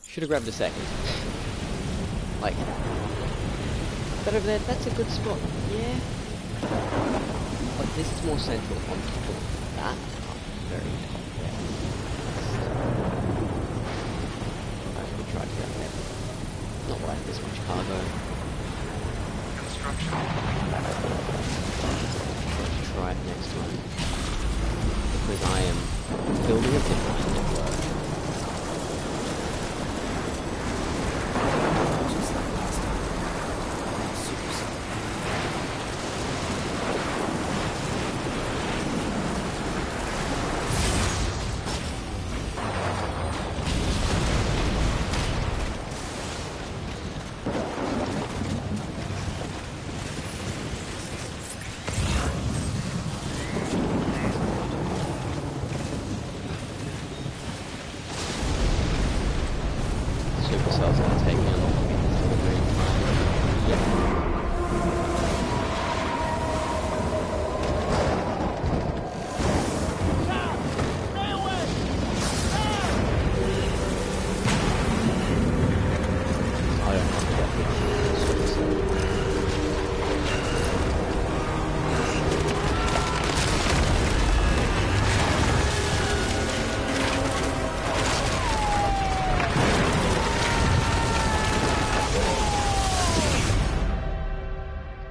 Should have grabbed a second. Like, that over there, that's a good spot. Yeah. But this is more central on top of that. Very top there. Alright, we tried to grab that. Not like this much cargo.
Construction.
Let's try it next time. Because I am building a different network. Supercell's gonna take me along with this delivery. Yep. I don't have to get with Supercell.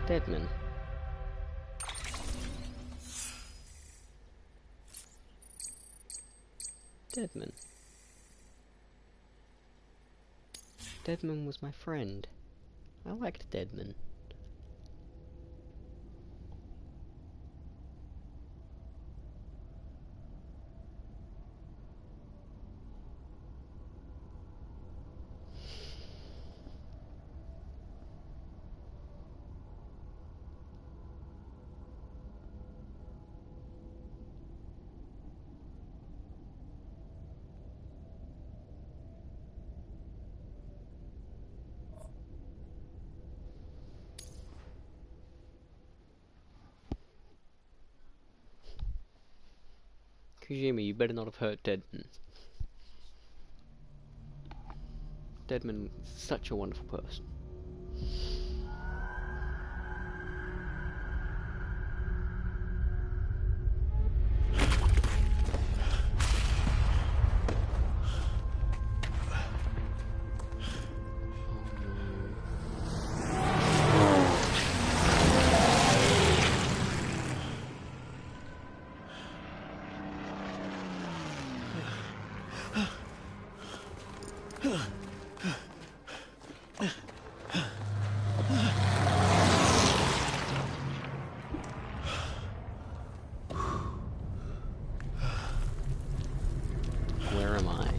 Deadman. Deadman. Deadman was my friend. I liked Deadman. Kojima, you better not have hurt Deadman. Deadman is such a wonderful person. Where am I?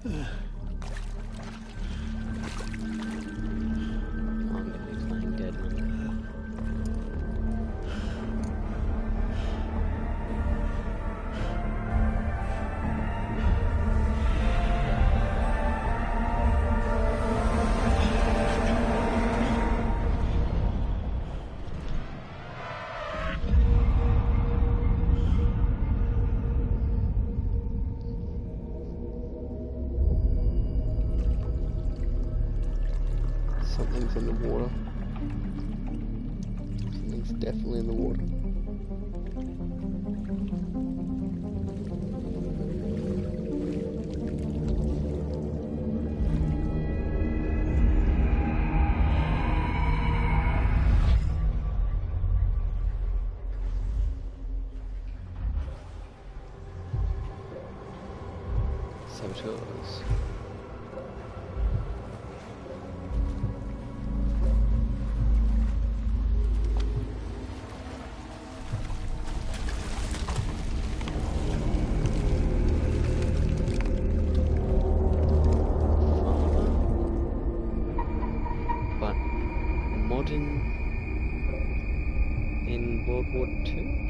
I'm gonna be playing Deadman. Something's in the water. Something's definitely in the water. Saboteurs. But modern in World War II?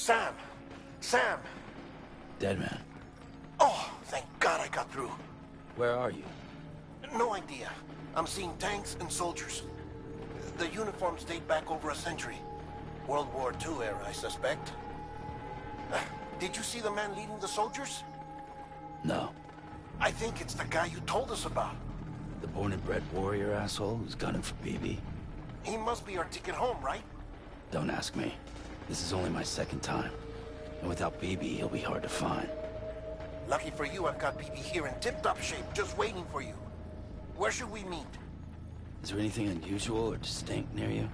Sam! Sam!
Deadman,
Oh, thank God I got through.
where are you?
No idea. I'm seeing tanks and soldiers. The uniforms date back over a century. World War II era, I suspect. Did you see the man leading the soldiers?
No.
I think it's the guy you told us about.
The born and bred warrior asshole who's gunning for BB.
He must be our ticket home, right?
Don't ask me. This is only my second time. And without BB, he'll be hard to find.
Lucky for you, I've got BB here in tip-top shape, just waiting for you. Where should we meet?
Is there anything unusual or distinct near you?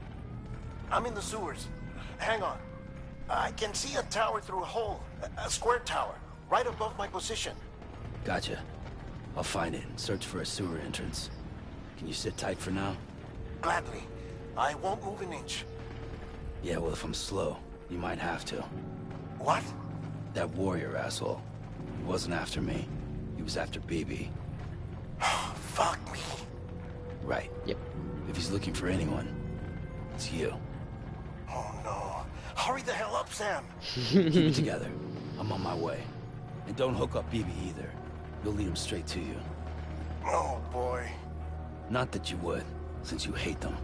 I'm in the sewers. Hang on. I can see a tower through a hole. A square tower, right above my position.
Gotcha. I'll find it and search for a sewer entrance. Can you sit tight for now?
Gladly. I won't move an inch.
Yeah, well, if I'm slow, you might have to.
What?
That warrior asshole. He wasn't after me. He was after BB.
Fuck me.
Right.
Yep.
If he's looking for anyone, it's you.
Oh no. Hurry the hell up, Sam.
Keep it together. I'm on my way. And don't hook up BB either. You'll lead him straight to you.
Oh boy.
Not that you would, since you hate them.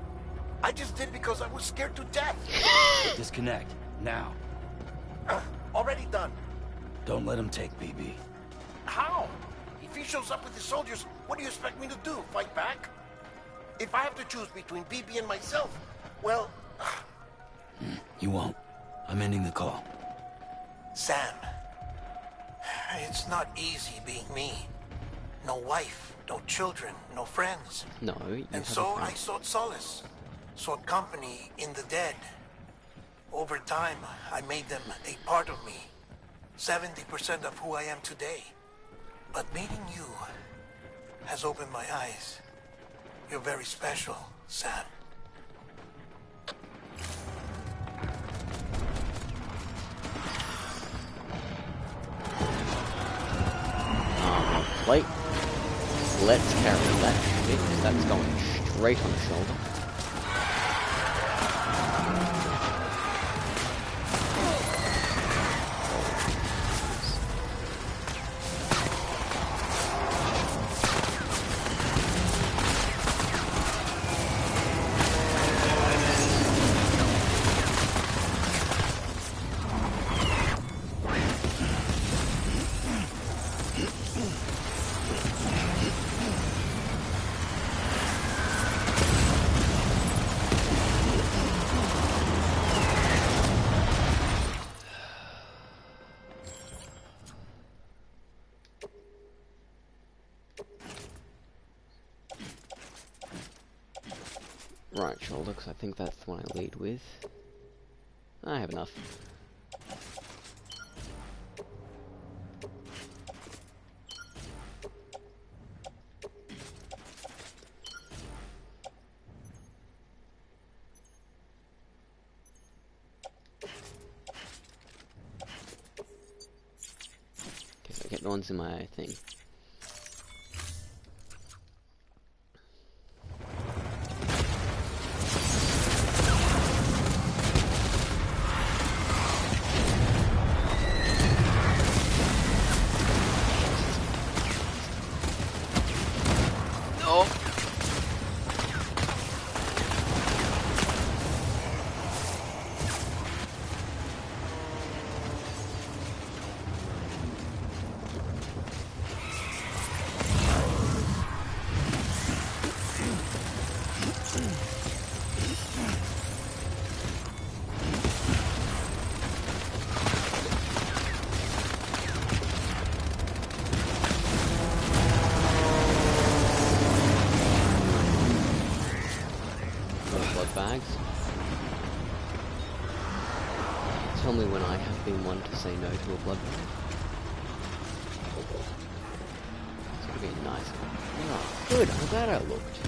I just did because I was scared to death.
Disconnect, now.
Already done.
Don't let him take BB.
How? If he shows up with his soldiers, what do you expect me to do? Fight back? If I have to choose between BB and myself, well...
You won't. I'm ending the call.
Sam, it's not easy being me. No wife, no children, no friends.
No, you
And
have
so
a friend.
I sought solace, sought company in the dead. Over time, I made them a part of me. 70% of who I am today. But meeting you has opened my eyes. You're very special, Sam.
Wait. Let's carry that shit, 'cause that's going straight on the shoulder. Right shoulder, because I think that's the one I lead with. I have enough. Okay, so I get the ones in my thing. Bags. Tell me when I have been one to say no to a blood bag. It's gonna be nice. Oh, good. I'm glad I looked.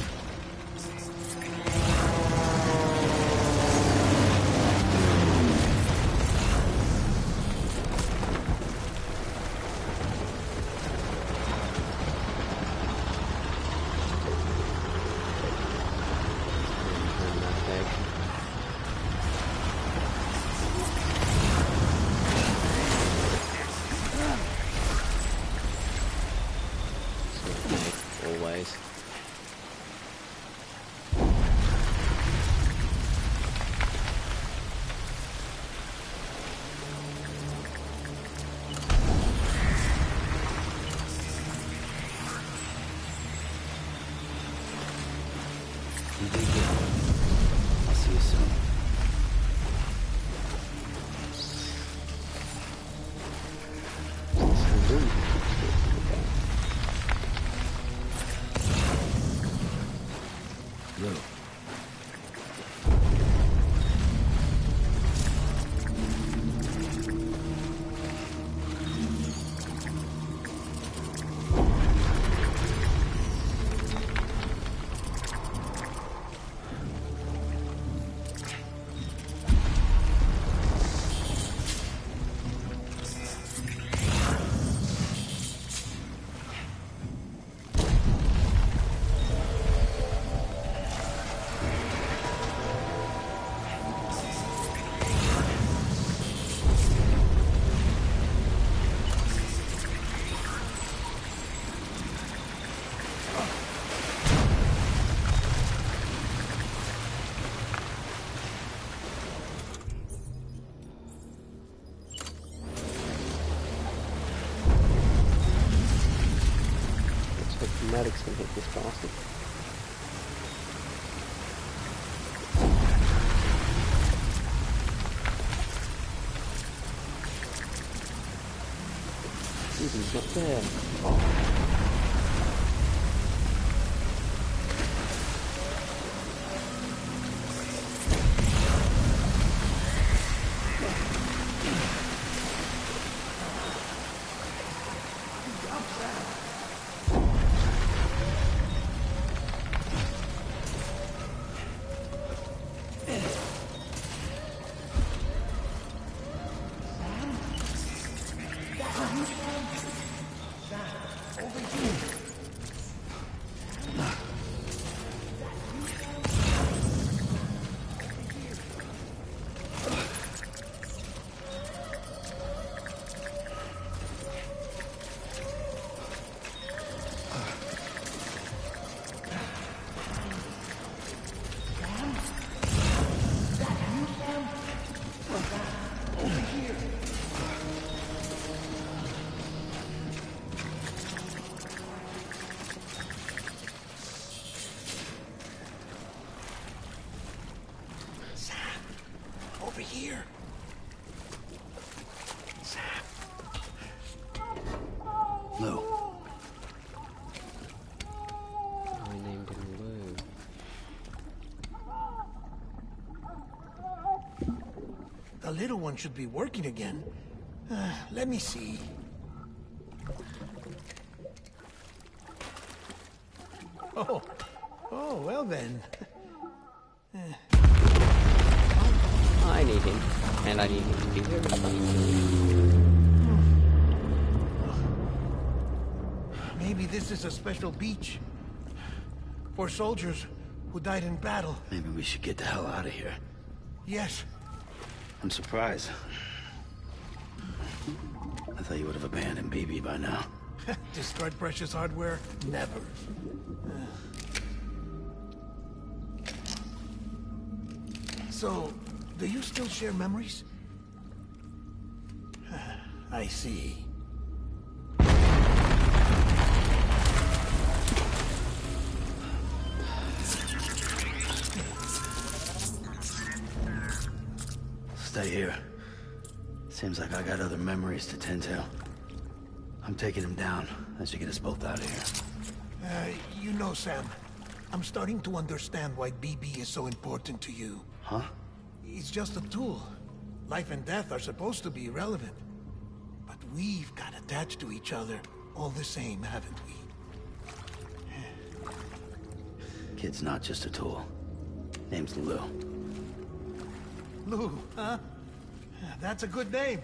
Always.
You did good. I'll see you soon. Lou.
Medics can hit this bastard. He's not there. Oh.
Over here. Sam.
Lou.
I named him Lou.
The little one should be working again. Let me see. Oh, well then.
I need him, and I need him to be here.
Maybe this is a special beach for soldiers who died in battle.
Maybe we should get the hell out of here.
Yes.
I'm surprised. I thought you would have abandoned BB by now.
Discard precious hardware? Never. So, do you still share memories? I see.
Stay here. Seems like I got other memories to tend to. I'm taking him down as you get us both out of here.
You know, Sam, I'm starting to understand why BB is so important to you.
Huh?
It's just a tool. Life and death are supposed to be irrelevant. But we've got attached to each other all the same, haven't we?
Kid's not just a tool. Name's Lou.
Lou, huh? That's a good name.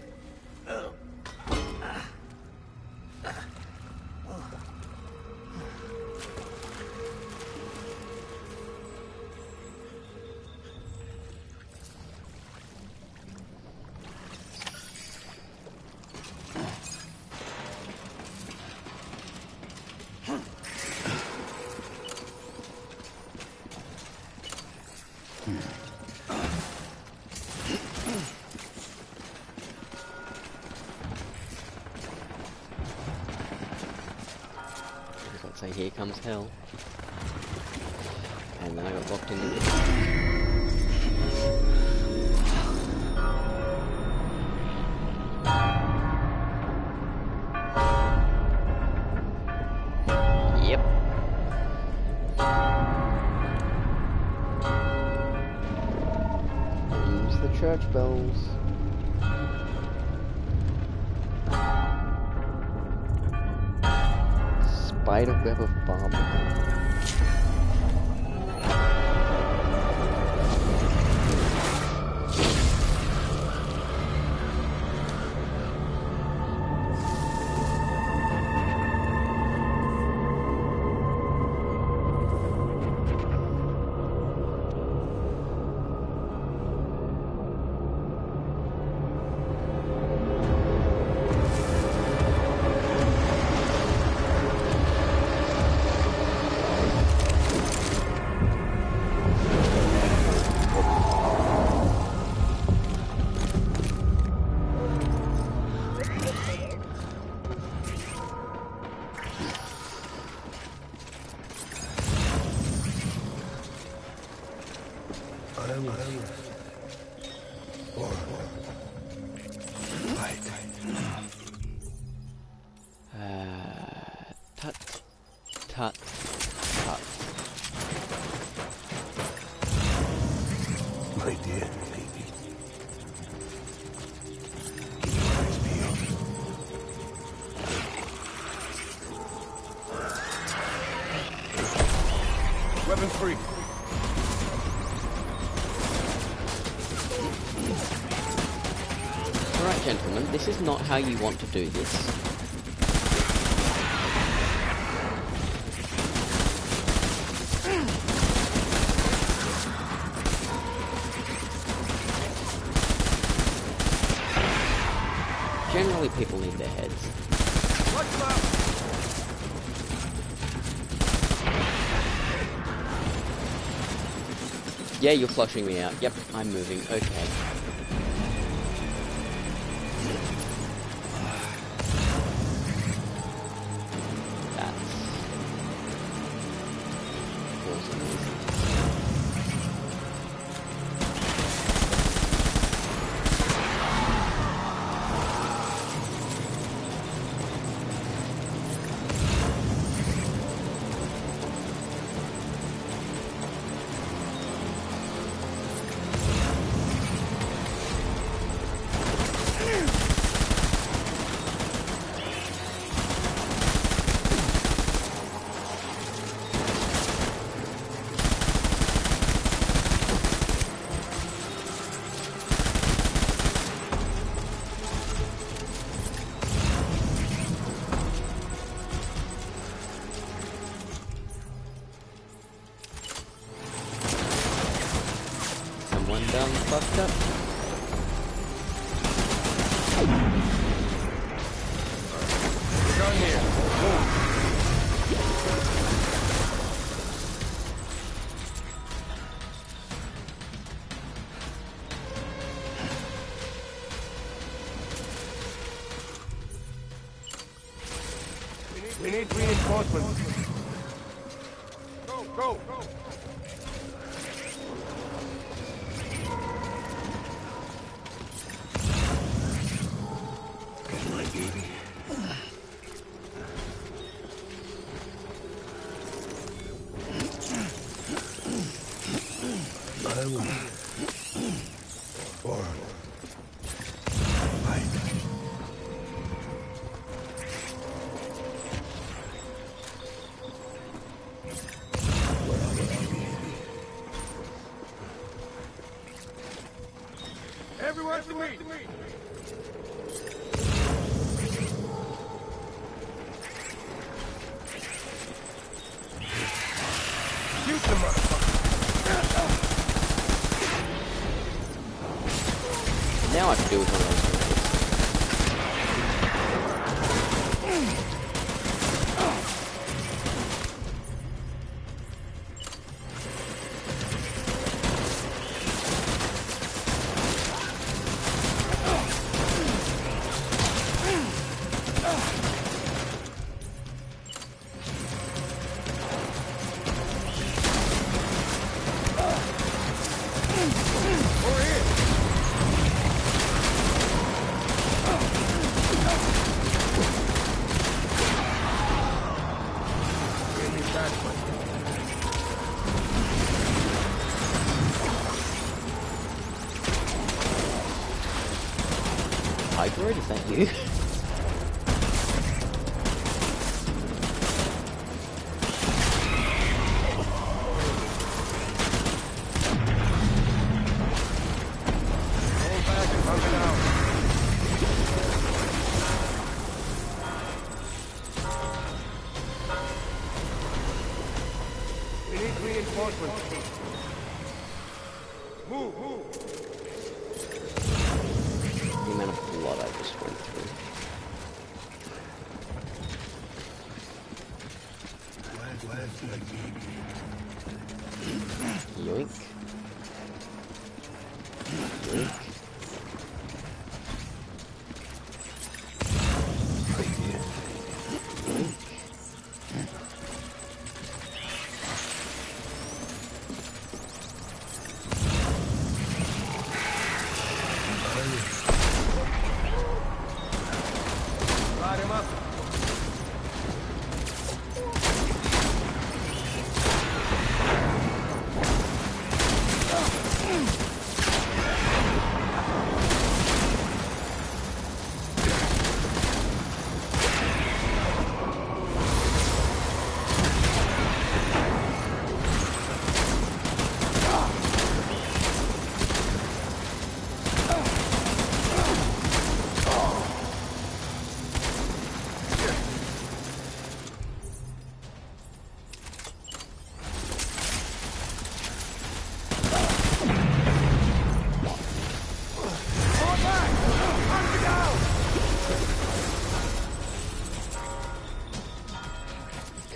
Let's say here comes hell. And then I got locked into this. Yep. Use the church bells. Spider web of barbed wire. Tut, tut, tut.
My dear baby. Keep your eyes peeled.
Weapons free.
Alright, gentlemen, this is not how you want to do this. Generally, people need their heads.
Watch them out.
Yeah, you're flushing me out. Yep, I'm moving. Okay. Someone done fucked up.
Gun here. Move. We need reinforcements. Go, go, go.
My baby. I will. Or fight.
Everyone to me. Shoot the motherfucker.
Now I can do it on those grenades. Alrighty, thank you. The amount of blood I just went through. Yoink. Yoink.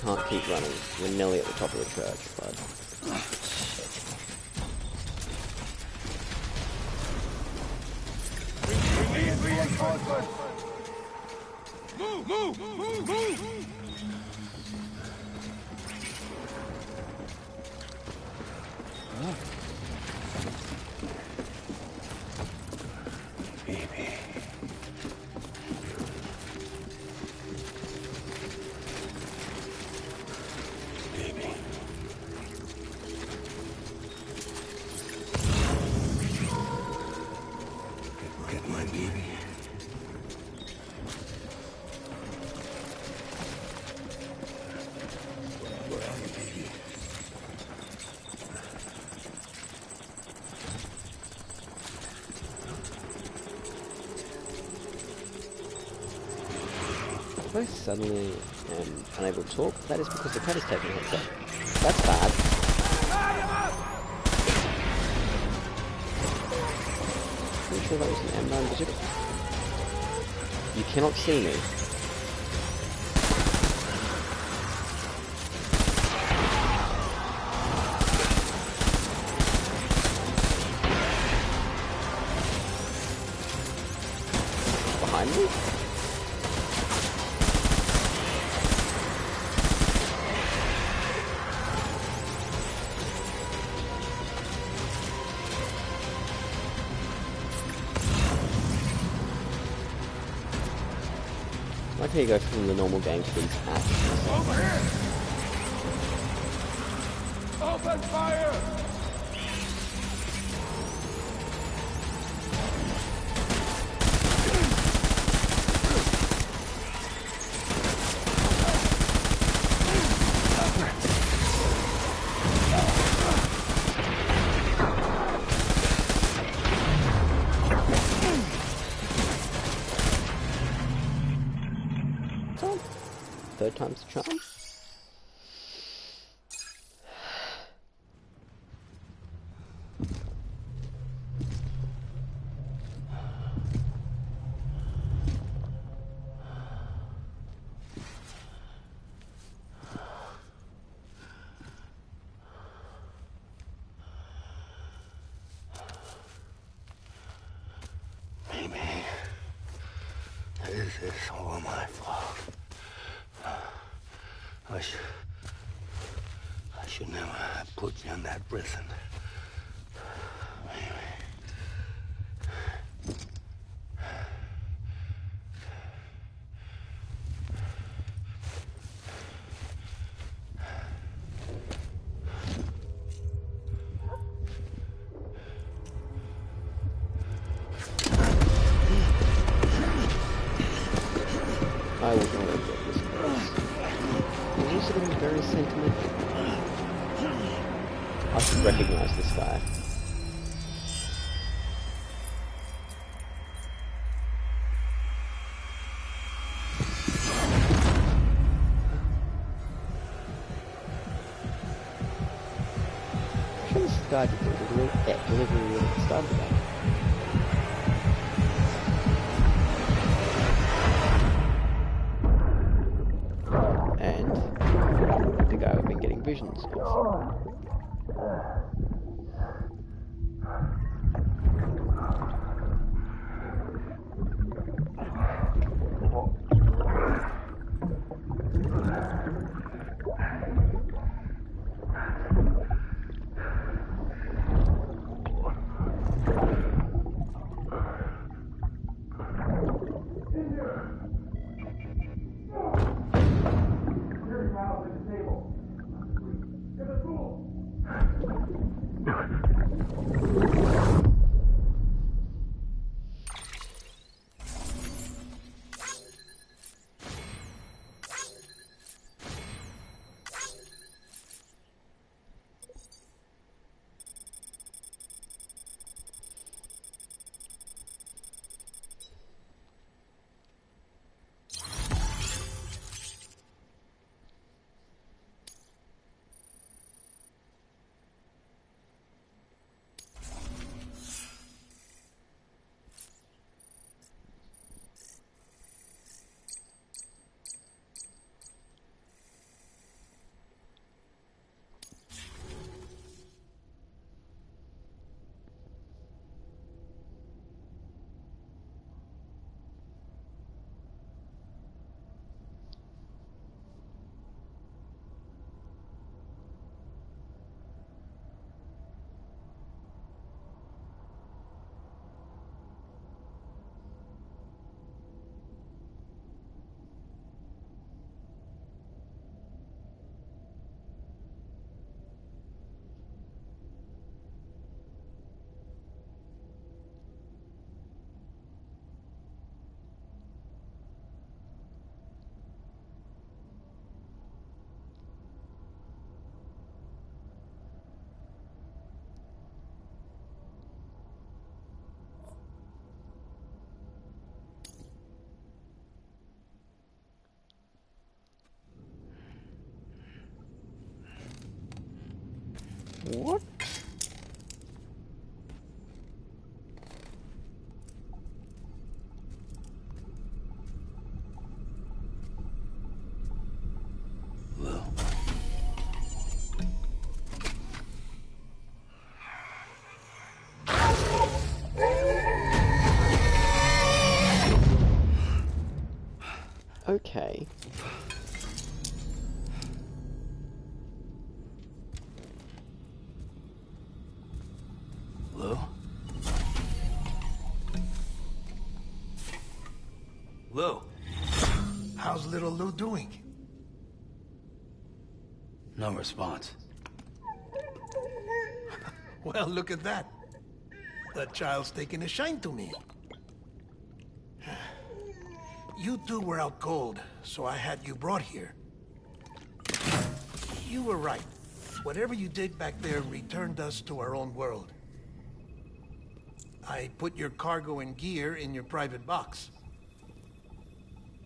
Can't keep running. We're nearly at the top of the church, bud.
Get my baby. Where are you, baby?
If I suddenly am unable to talk, that is because the cat is taking a headset. That's bad. Pretty sure that was an M9 digital. You cannot see me. Behind me? Why can't you go from the normal game to these actions?
Over here! Open fire!
Third time's the charm.
Maybe this is all my fault. I should never have put you in that prison. Maybe.
I should recognize this guy. I'm sure this guy did delivery at the start of the game. And the guy we've been getting visions of. What?
Lou.
Okay.
Lou? Lou?
How's little Lou doing?
No response.
Well, look at that. The child's taking a shine to me. You two were out cold, so I had you brought here. You were right. Whatever you did back there returned us to our own world. I put your cargo and gear in your private box.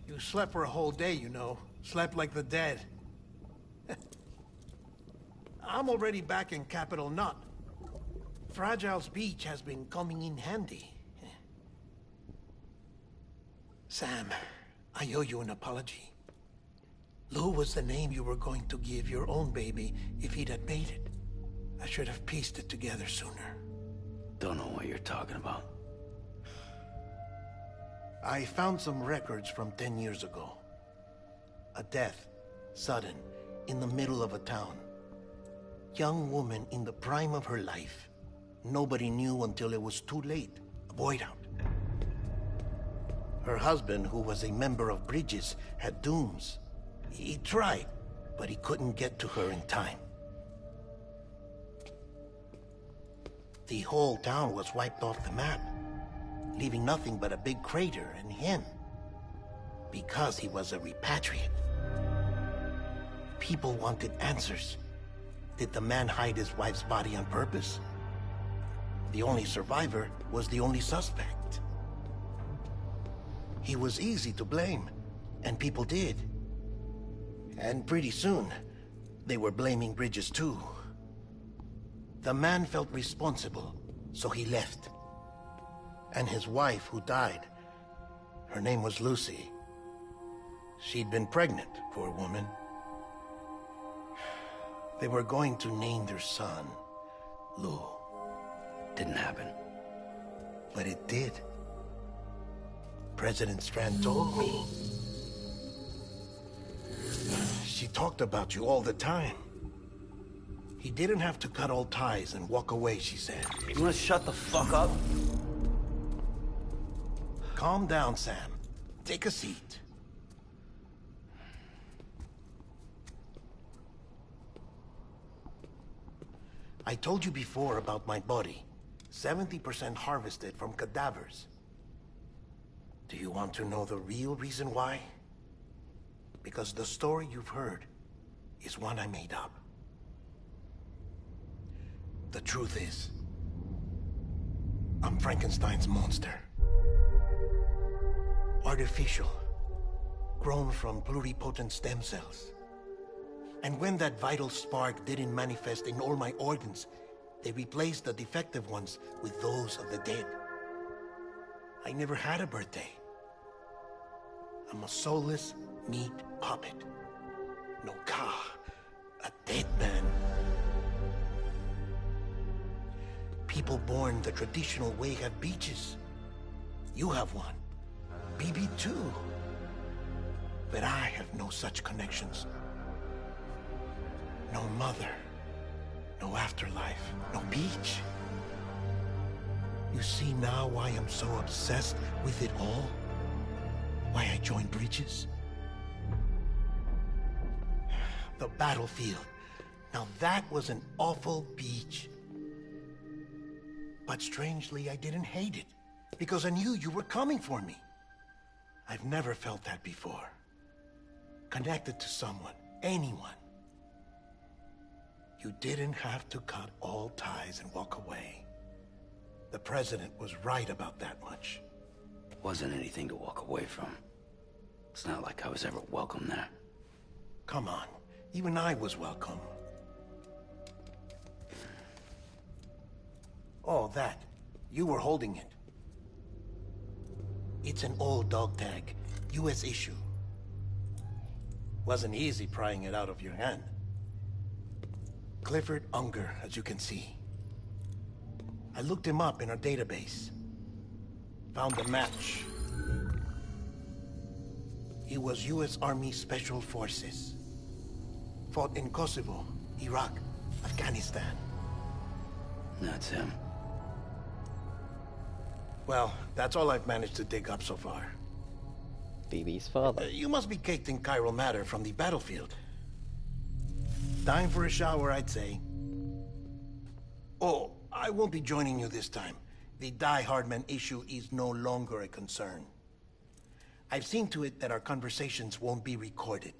You slept for a whole day, you know. Slept like the dead. I'm already back in Capital Knot. Fragile's beach has been coming in handy. Sam, I owe you an apology. Lou was the name you were going to give your own baby if he'd had made it. I should have pieced it together sooner.
Don't know what you're talking about.
I found some records from 10 years ago. A death, sudden, in the middle of a town. Young woman in the prime of her life. Nobody knew until it was too late. A void out. Her husband, who was a member of Bridges, had dooms. He tried, but he couldn't get to her in time. The whole town was wiped off the map, leaving nothing but a big crater and him. Because he was a repatriate. People wanted answers. Did the man hide his wife's body on purpose? The only survivor was the only suspect. He was easy to blame, and people did. And pretty soon, they were blaming Bridges too. The man felt responsible, so he left. And his wife, who died, her name was Lucy. She'd been pregnant, poor woman. They were going to name their son Lou.
Didn't happen.
But it did. President Strand told me. She talked about you all the time. He didn't have to cut all ties and walk away, she said.
You wanna shut the fuck up?
Calm down, Sam. Take a seat. I told you before about my body. 70% harvested from cadavers. Do you want to know the real reason why? Because the story you've heard is one I made up. The truth is, I'm Frankenstein's monster. Artificial, grown from pluripotent stem cells. And when that vital spark didn't manifest in all my organs, they replaced the defective ones with those of the dead. I never had a birthday. I'm a soulless meat puppet. No ka, a dead man. People born the traditional way have beaches. You have one. BB too. But I have no such connections. No mother. No afterlife. No beach. You see now why I'm so obsessed with it all? Why I joined Bridges? The battlefield. Now that was an awful beach. But strangely, I didn't hate it. Because I knew you were coming for me. I've never felt that before. Connected to someone, anyone. You didn't have to cut all ties and walk away. The president was right about that much.
Wasn't anything to walk away from. It's not like I was ever welcome there.
Come on, even I was welcome. Oh, that. You were holding it. It's an old dog tag, US issue. Wasn't easy prying it out of your hand. Clifford Unger, as you can see. I looked him up in our database. Found a match. He was US Army Special Forces. Fought in Kosovo, Iraq, Afghanistan.
That's him.
Well, that's all I've managed to dig up so far.
BB's father.
You must be caked in chiral matter from the battlefield. Time for a shower, I'd say. Oh, I won't be joining you this time. The Die Hardman issue is no longer a concern. I've seen to it that our conversations won't be recorded.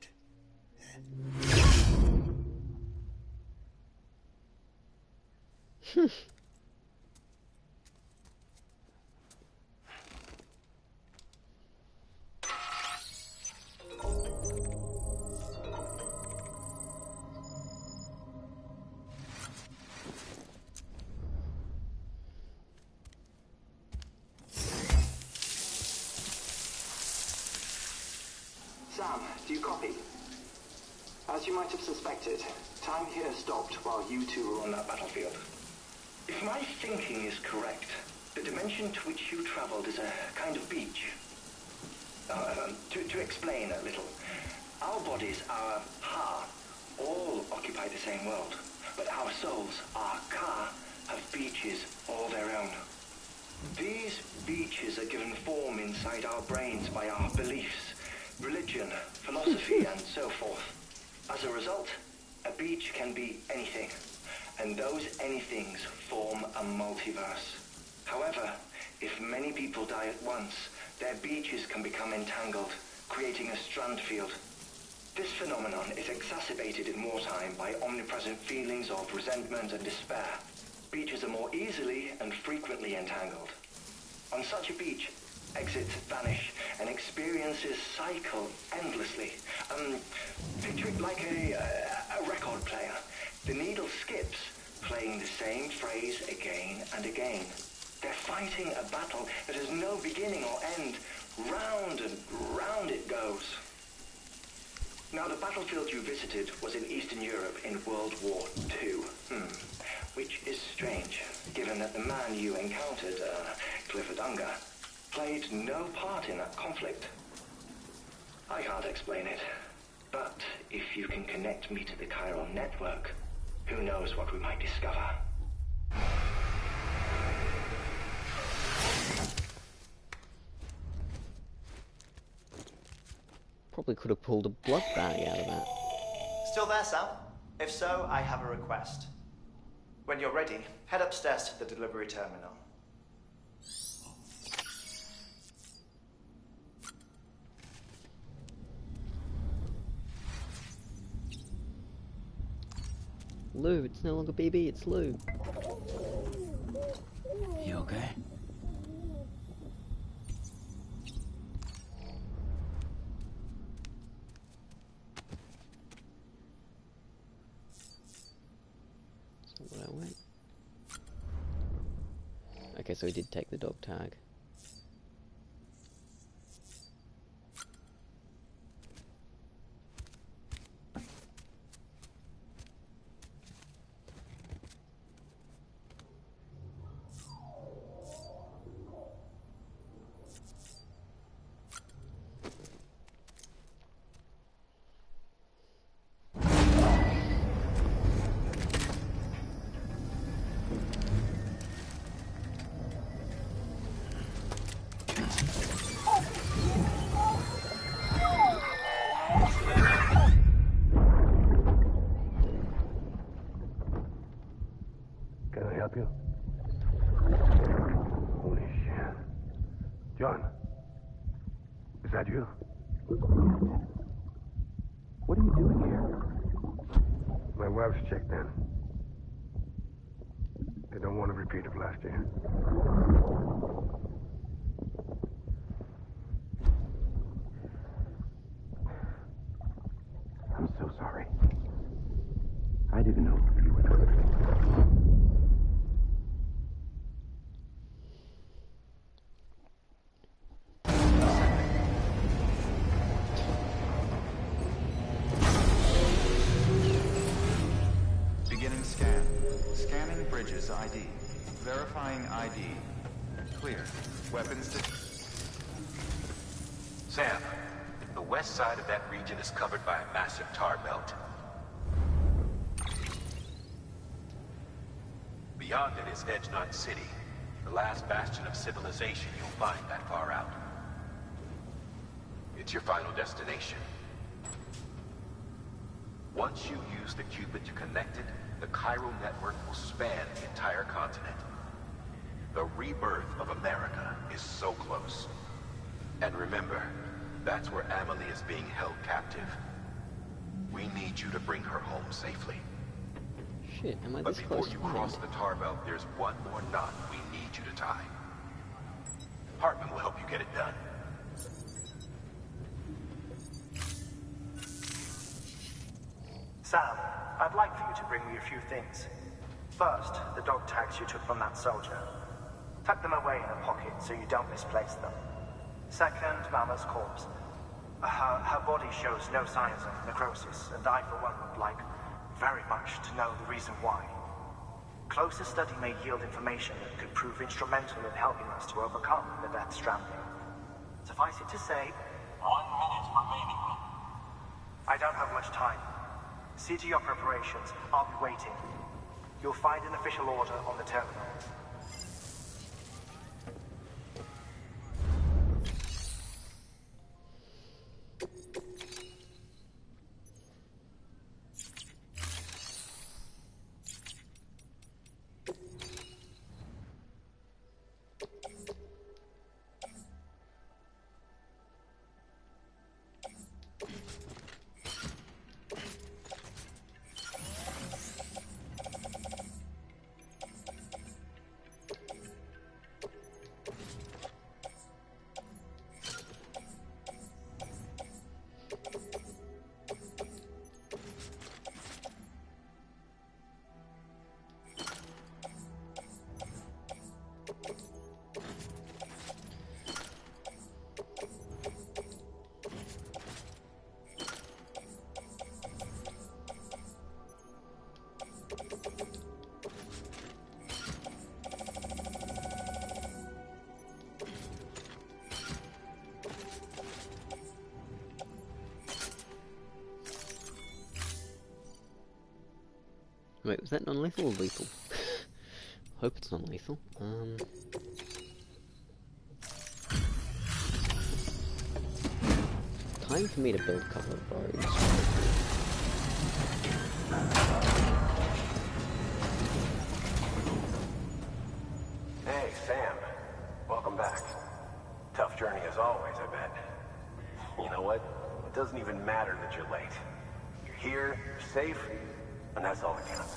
Sam, do you copy? As you might have suspected, time here stopped while you two were on that battlefield. If my thinking is correct, the dimension to which you traveled is a kind of beach. To explain a little, our bodies, our ha, all occupy the same world, but our souls, our ka, have beaches all their own. These beaches are given form inside our brains by our beliefs, religion, philosophy, and so forth. As a result, a beach can be anything, and those anythings form a multiverse. However, if many people die at once, their beaches can become entangled, creating a strand field. This phenomenon is exacerbated in wartime by omnipresent feelings of resentment and despair. Beaches are more easily and frequently entangled. On such a beach, exits vanish and experiences cycle endlessly. Picture it like a record player. The needle skips, playing the same phrase again and again. They're fighting a battle that has no beginning or end. Round and round it goes. Now, the battlefield you visited was in Eastern Europe in World War II. Which is strange, given that the man you encountered, Clifford Unger, played no part in that conflict. I can't explain it, but if you can connect me to the chiral network, who knows what we might discover.
Probably could have pulled a blood bag out of that.
Still there, Sam? If so, I have a request. When you're ready, head upstairs to the delivery terminal.
Lou, it's no longer BB, it's Lou.
You okay?
That's not where I went. Okay, so he did take the dog tag.
Can I help you? Holy shit. John, is that you? What are you doing here? My wife's checked in. They don't want to repeat of last year. I'm so sorry. I didn't know you were coming.
Beginning scan. Scanning bridges ID. Verifying ID. Clear. Weapons to...
Sam, the west side of that region is covered by a massive tar belt. Beyond it is Edgenut City, the last bastion of civilization you'll find that far out. It's your final destination. Once you use the Cupid to connect it, the chiral network will span the entire continent. The rebirth of America is so close. And remember, that's where Amelie is being held captive. We need you to bring her home safely.
Shit, am I
But
this
before
close
you
to winning?
cross the tar belt, there's one more knot we need you to tie. Hartman will help you get it done.
Sam, I'd like for you to bring me a few things. First, the dog tags you took from that soldier. Tuck them away in a pocket so you don't misplace them. Second, Mama's corpse. Her body shows no signs of necrosis, and I, for one, would like very much to know the reason why. Closer study may yield information that could prove instrumental in helping us to overcome the death stranding. Suffice it to say,
1 minute remaining.
I don't have much time. See to your preparations. I'll be waiting. You'll find an official order on the terminal.
Wait, was that non-lethal or lethal? Hope it's non-lethal. Time for me to build a couple of roads.
Hey, Sam. Welcome back. Tough journey as always, I bet. You know what? It doesn't even matter that you're late. You're here, you're safe, and that's all that counts.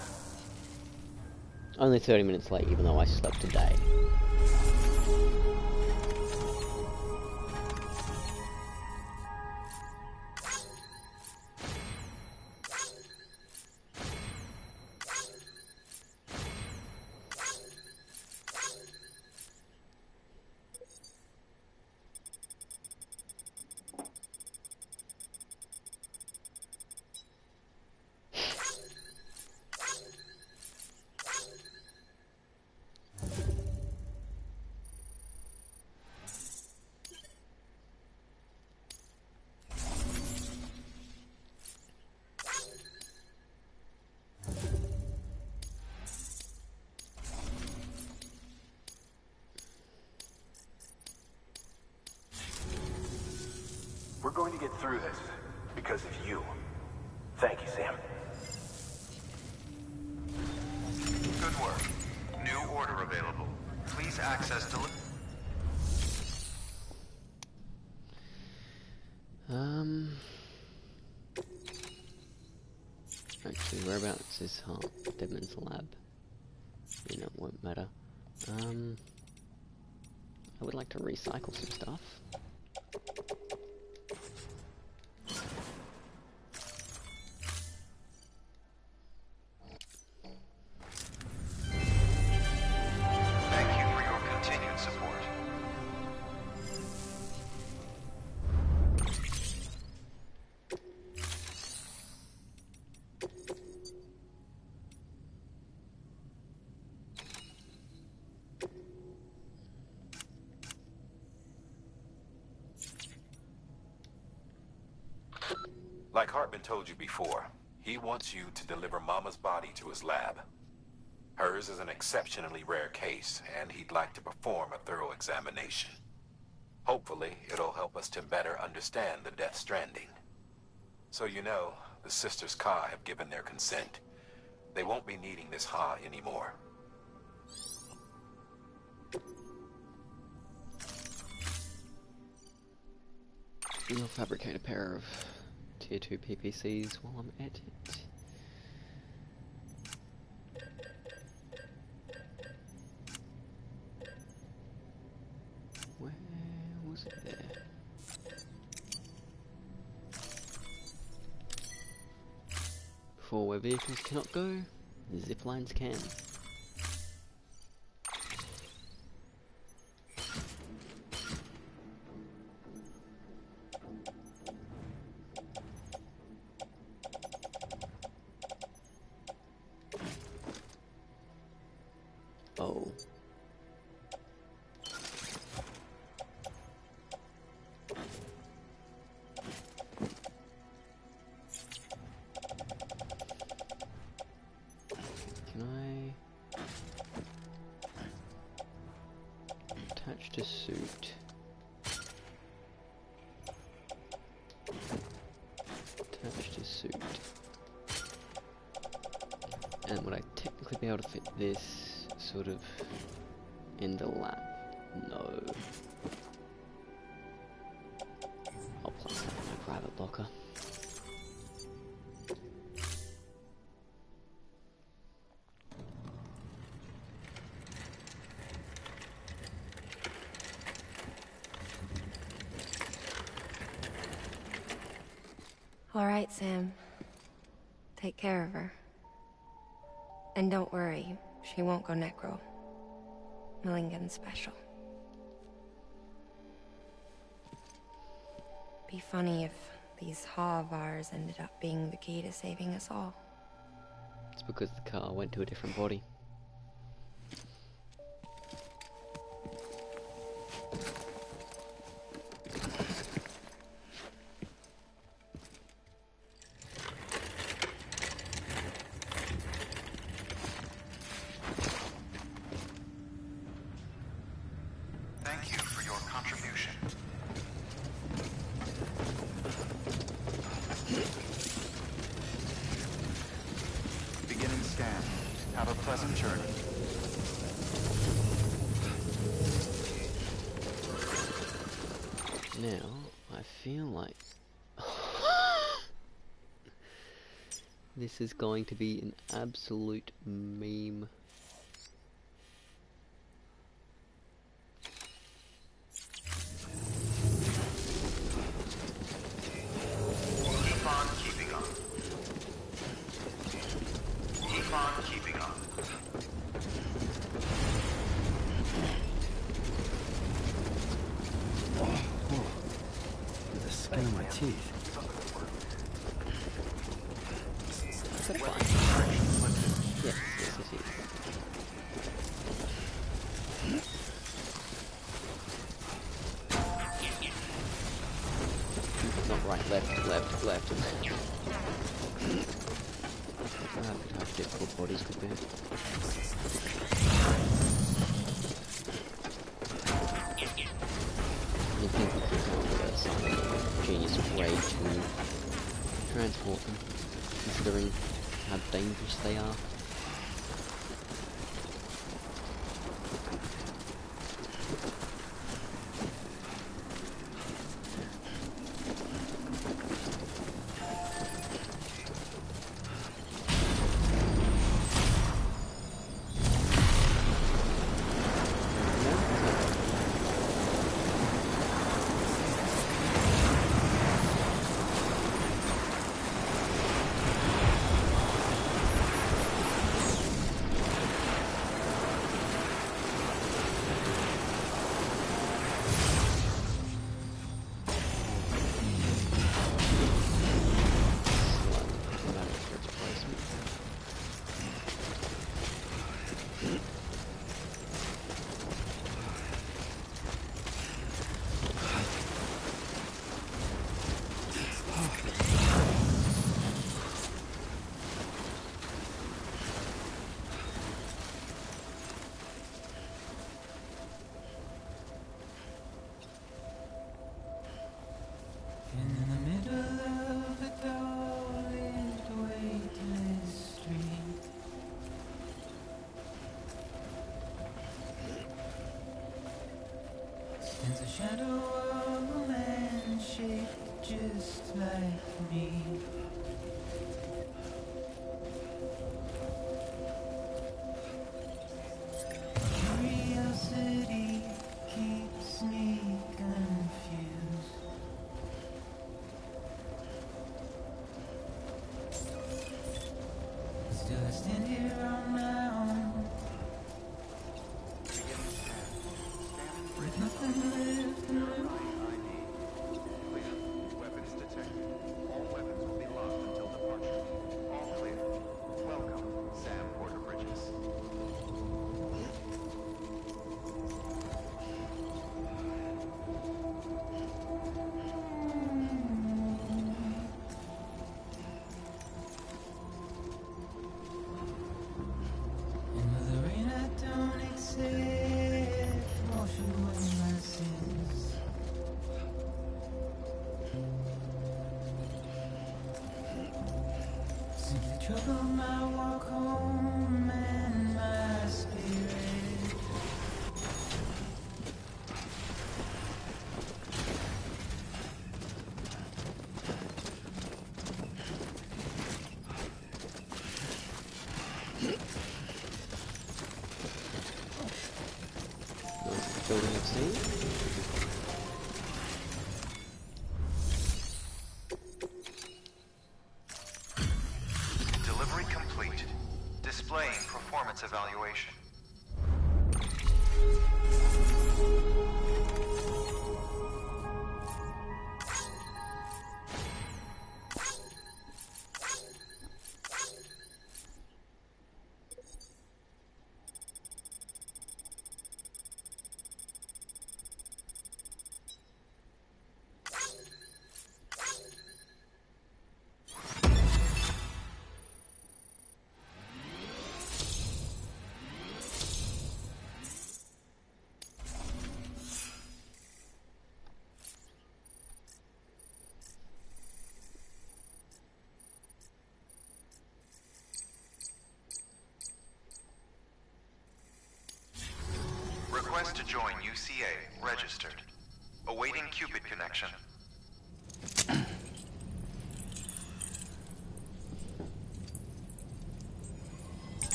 Only 30 minutes late, even though I slept today.
We're going to get through this because of you. Thank you, Sam.
Good work. New order available. Please access
Actually, whereabouts is Deadman's lab? You know, it won't matter. I would like to recycle some stuff.
Thank you for your continued support.
Like Hartman told you before, he wants you to deliver Mama's body to his lab. Hers is an exceptionally rare case, and he'd like to perform a thorough examination. Hopefully, it'll help us to better understand the Death Stranding. So you know, the sisters Ka have given their consent. They won't be needing this Ha anymore.
I'll fabricate a pair of Tier 2 PPCs while I'm at it. Where was it there? For where vehicles cannot go, zip lines can. Oh. Can I attach to suit? Attach to suit. And would I technically be able to fit this sort of in the lap? No. I'll place that in my private locker.
All right, Sam. Take care of her. And don't worry, she won't go necro. Millingen's special. Be funny if these Ha of ours ended up being the key to saving us all.
It's because the car went to a different body. Now, I feel like this is going to be an absolute meme.
Keep on keeping on. Keep on keeping on.
The skin of my teeth.
That's fine. Yes, yes, it is. Not right, left, left, left. How difficult bodies could be. You think we could come up with some genius way to transport them, considering how dangerous they are.
Stands a shadow of a man shaped just like me. Curiosity keeps me confused. Still I stand here on my own, with nothing left to lose.
Clear. Weapons detected. All weapons will be locked until departure. All clear. Welcome, Sam Porter Bridges.
And with the rain I don't accept, wash away my sins. Simply trouble my walk home and my spirit.
Building of scene.
Delivery complete. Displaying performance evaluation. Request to join UCA registered. Awaiting Cupid connection.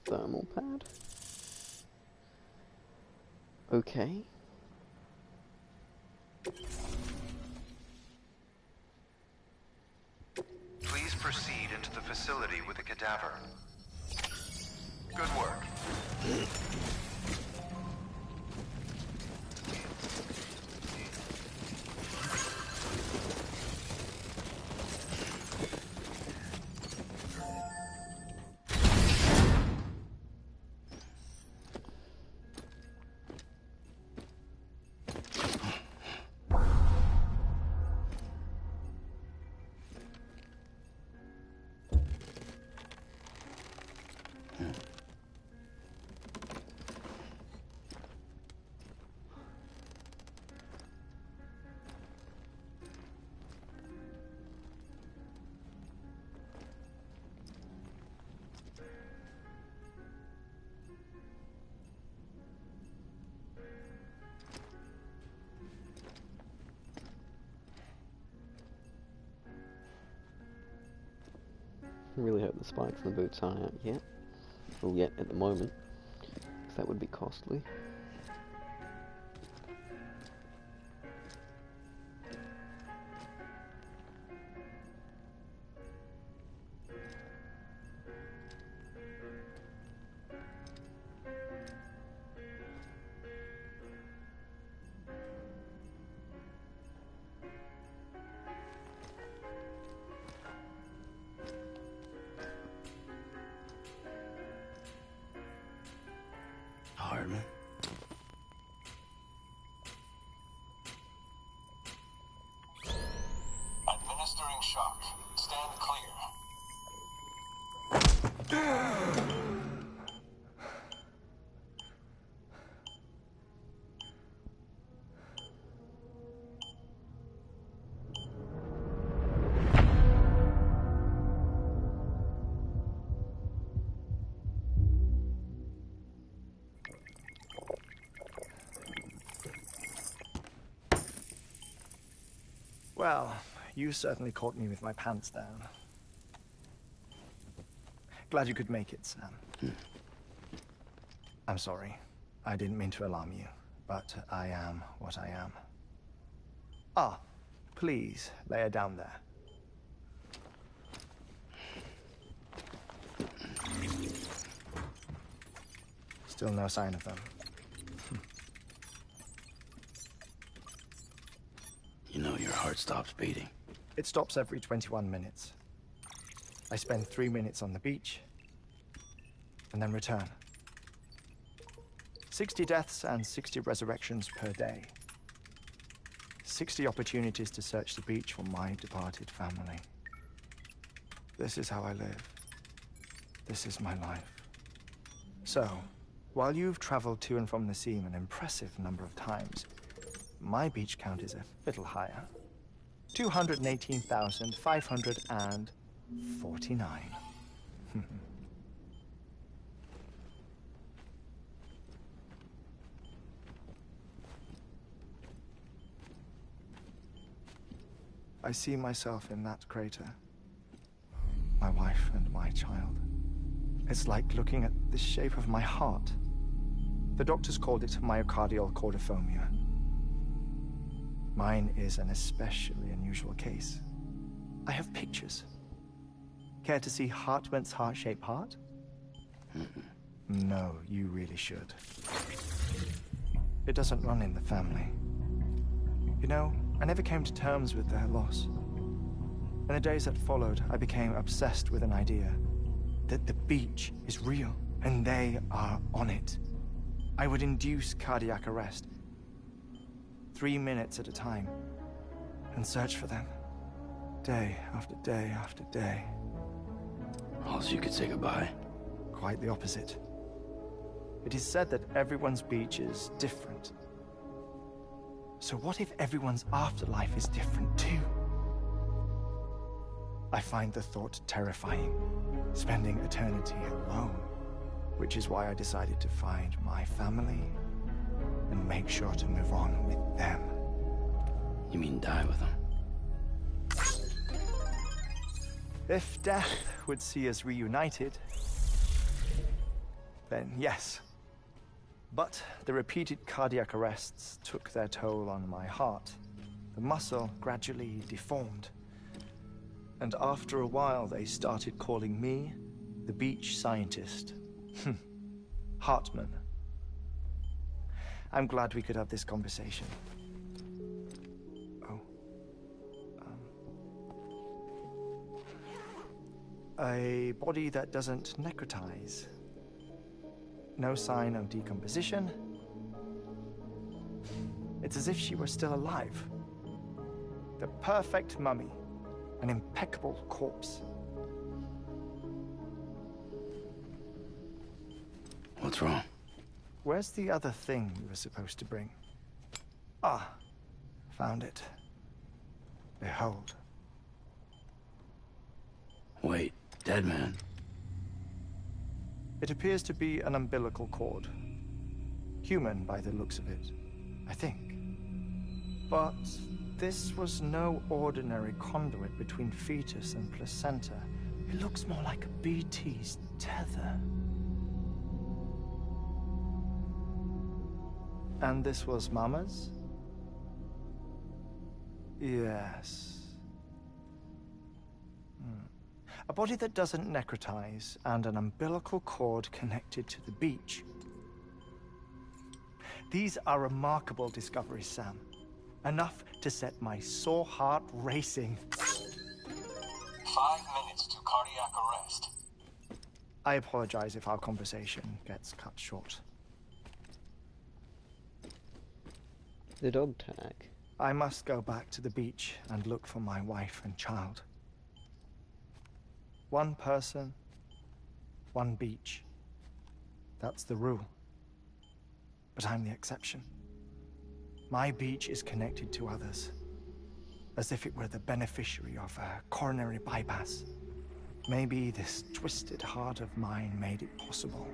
Thermal pad. Okay.
Please proceed into the facility with the cadaver. Good work.
I really hope the spikes and the boots aren't out yet. Well, yet at the moment, because that would be costly.
Hardman.
Administering shock. Stand clear.
Well, you certainly caught me with my pants down. Glad you could make it, Sam. I'm sorry. I didn't mean to alarm you, but I am what I am. Ah, please, lay her down there. Still no sign of them.
You know your heart stops beating.
It stops every 21 minutes. I spend 3 minutes on the beach, and then return. 60 deaths and 60 resurrections per day. 60 opportunities to search the beach for my departed family. This is how I live. This is my life. So, while you've traveled to and from the scene an impressive number of times, my beach count is a little higher. 218,549. I see myself in that crater. My wife and my child. It's like looking at the shape of my heart. The doctors called it myocardial cordiformia. Mine is an especially unusual case. I have pictures. Care to see Hartman's heart-shaped heart? No, you really should. It doesn't run in the family. You know, I never came to terms with their loss. In the days that followed, I became obsessed with an idea that the beach is real and they are on it. I would induce cardiac arrest, 3 minutes at a time, and search for them, day after day after day.
Oh, so you could say goodbye?
Quite the opposite. It is said that everyone's beach is different. So what if everyone's afterlife is different too? I find the thought terrifying, spending eternity alone, which is why I decided to find my family and make sure to move on with them.
You mean die with them?
If death would see us reunited, then yes. But the repeated cardiac arrests took their toll on my heart. The muscle gradually deformed. And after a while, they started calling me the beach scientist. Hartman. I'm glad we could have this conversation. Oh. A body that doesn't necrotize. No sign of decomposition. It's as if she were still alive. The perfect mummy. An impeccable corpse.
What's wrong?
Where's the other thing you were supposed to bring? Ah, found it. Behold.
Wait, dead man?
It appears to be an umbilical cord. Human by the looks of it, I think. But this was no ordinary conduit between fetus and placenta. It looks more like a BT's tether. And this was Mama's? Yes. A body that doesn't necrotize and an umbilical cord connected to the beach. These are remarkable discoveries, Sam. Enough to set my sore heart racing.
5 minutes to cardiac arrest.
I apologize if our conversation gets cut short.
The dog tag.
I must go back to the beach and look for my wife and child. One person, one beach. That's the rule. But I'm the exception. My beach is connected to others, as if it were the beneficiary of a coronary bypass. Maybe this twisted heart of mine made it possible.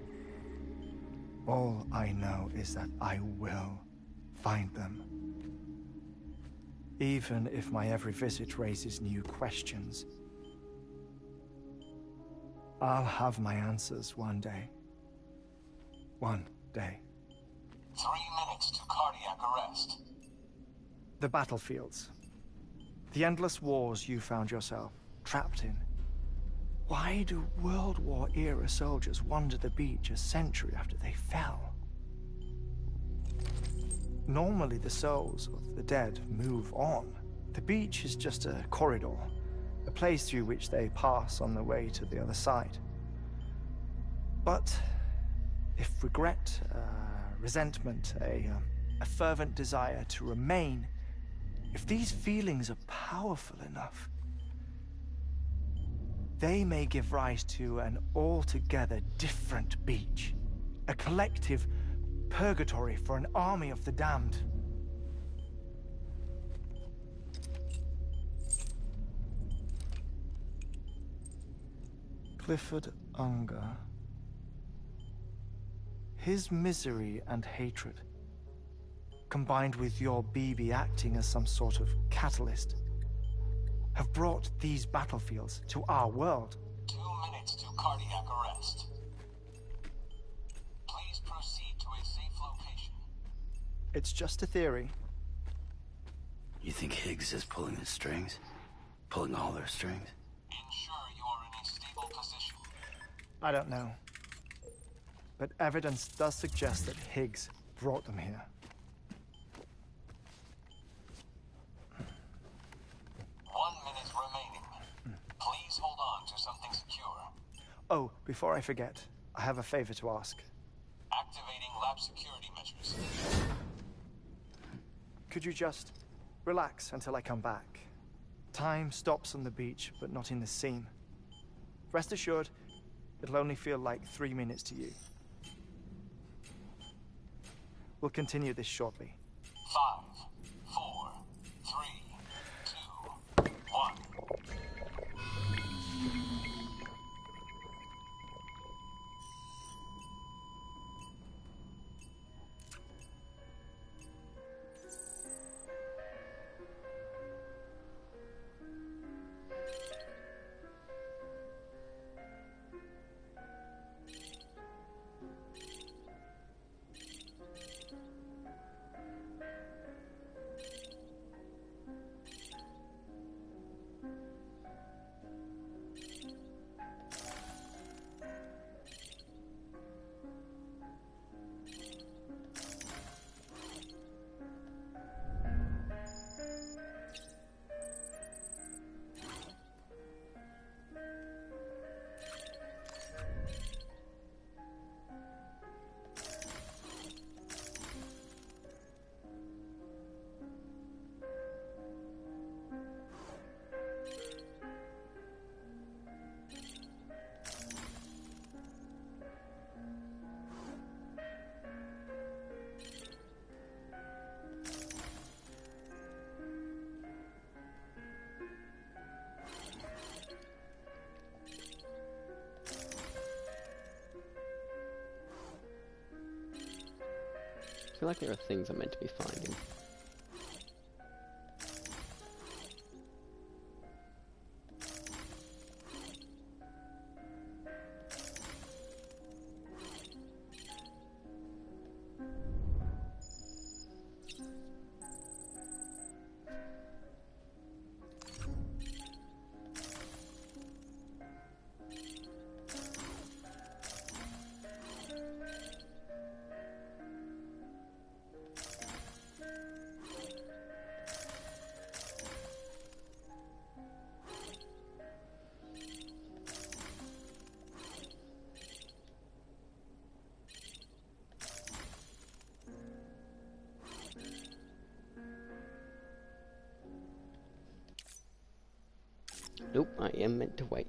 All I know is that I will find them. Even if my every visit raises new questions, I'll have my answers one day. One day.
3 minutes to cardiac arrest.
The battlefields. The endless wars you found yourself trapped in. Why do World War-era soldiers wander the beach a century after they fell? Normally the souls of the dead move on. The beach is just a corridor, a place through which they pass on the way to the other side. But if regret, resentment, a fervent desire to remain, if these feelings are powerful enough, they may give rise to an altogether different beach, a collective purgatory for an army of the damned. Clifford Unger. His misery and hatred, combined with your BB acting as some sort of catalyst, have brought these battlefields to our world.
2 minutes to cardiac arrest. Please proceed to a safe location.
It's just a theory.
You think Higgs is pulling the strings? Pulling all their strings?
Ensure you are in a stable position.
I don't know. But evidence does suggest that Higgs brought them here.
1 minute remaining. Please hold on to something secure.
Oh, before I forget, I have a favor to ask.
Activating lab security measures.
Could you just relax until I come back? Time stops on the beach, but not in the scene. Rest assured, it'll only feel like 3 minutes to you. We'll continue this shortly.
5, 4, 3, 2, 1.
I feel like there are things I'm meant to be finding. Nope, I am meant to wait.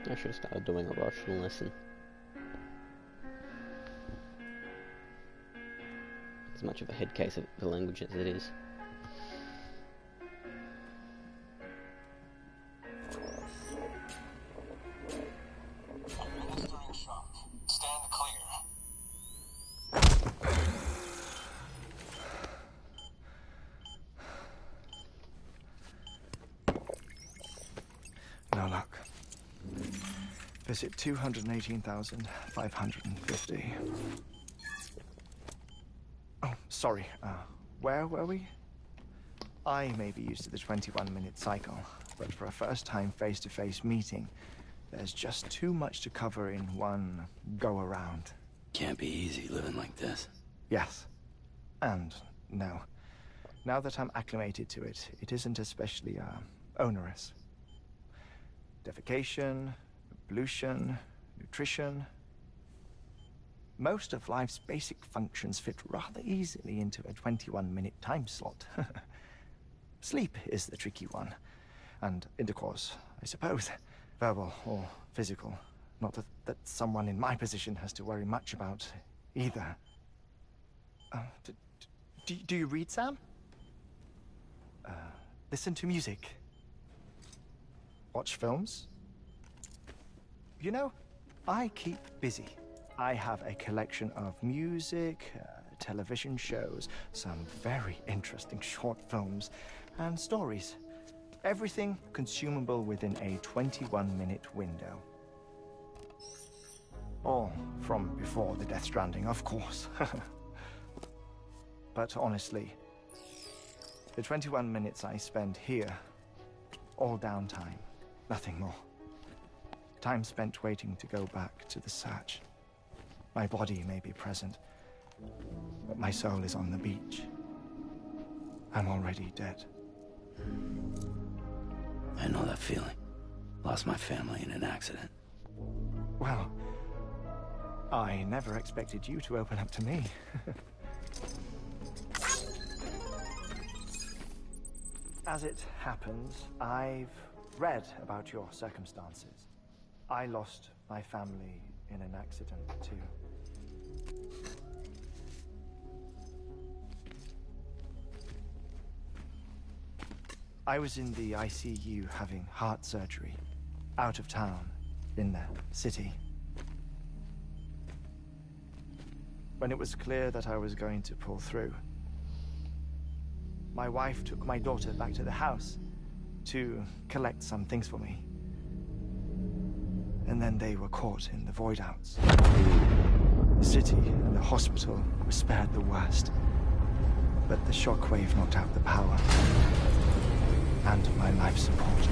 I should have started doing a Russian lesson. As much of a head case of the language as it is.
Administering shock. Stand clear.
No luck. Visit 218,550. Oh, sorry. Where were we? I may be used to the 21-minute cycle, but for a first-time face-to-face meeting, there's just too much to cover in one go-around.
Can't be easy living like this.
Yes. And no. Now that I'm acclimated to it, it isn't especially, onerous. Defecation, pollution, nutrition. Most of life's basic functions fit rather easily into a 21-minute time slot. Sleep is the tricky one. And intercourse, I suppose. Verbal or physical. Not that someone in my position has to worry much about either. Do you read, Sam? Listen to music. Watch films. You know, I keep busy. I have a collection of music, television shows, some very interesting short films, and stories. Everything consumable within a 21-minute window. Or from before the Death Stranding, of course. But honestly, the 21 minutes I spend here, all downtime, nothing more. Time spent waiting to go back to the search. My body may be present, but my soul is on the beach. I'm already dead.
I know that feeling. Lost my family in an accident.
Well, I never expected you to open up to me. As it happens, I've read about your circumstances. I lost my family in an accident, too. I was in the ICU having heart surgery, out of town, in the city. When it was clear that I was going to pull through, my wife took my daughter back to the house to collect some things for me. And then they were caught in the void outs. The city and the hospital were spared the worst, but the shockwave knocked out the power and my life support.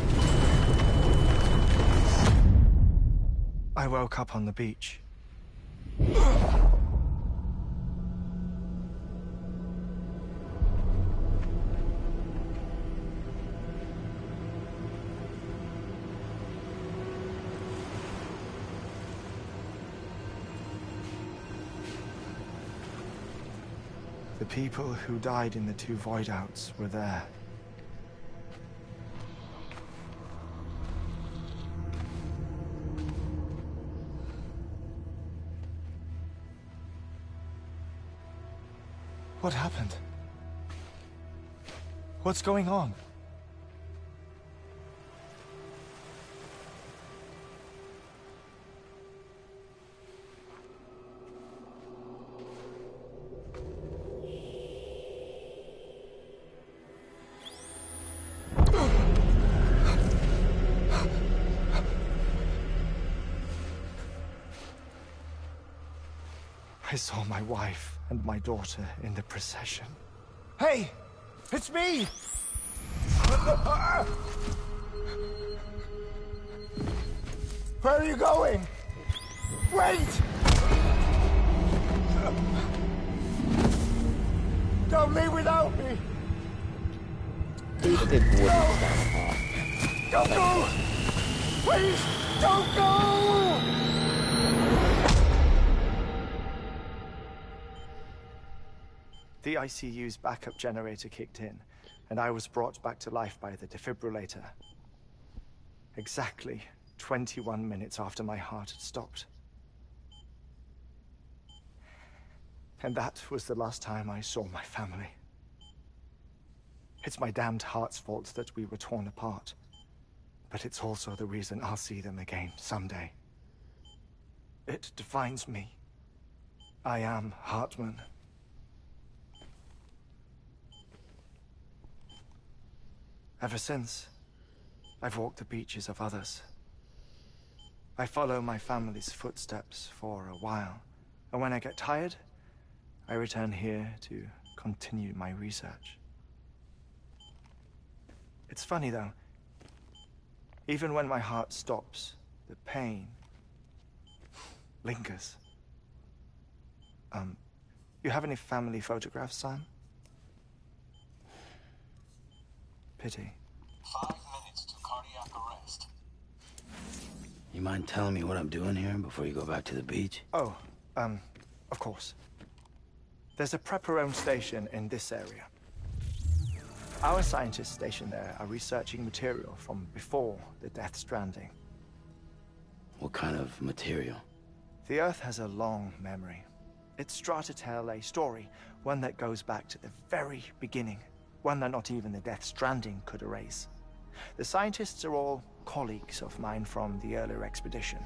I woke up on the beach. The people who died in the 2 void outs were there. What happened? What's going on? I saw my wife and my daughter in the procession. Hey! It's me! Where are you going? Wait! Don't leave without me!
People did wooden stand apart.
Don't go! Please, don't go! The ICU's backup generator kicked in, and I was brought back to life by the defibrillator. Exactly 21 minutes after my heart had stopped. And that was the last time I saw my family. It's my damned heart's fault that we were torn apart. But it's also the reason I'll see them again someday. It defines me. I am Hartman. Ever since, I've walked the beaches of others. I follow my family's footsteps for a while, and when I get tired, I return here to continue my research. It's funny though, even when my heart stops, the pain lingers. You have any family photographs, Sam? Pity.
5 minutes to cardiac arrest.
You mind telling me what I'm doing here before you go back to the beach?
Oh, of course. There's a prepper-owned station in this area. Our scientists stationed there are researching material from before the Death Stranding.
What kind of material?
The Earth has a long memory. It's trying to tell a story, one that goes back to the very beginning, one that not even the Death Stranding could erase. The scientists are all colleagues of mine from the earlier expedition.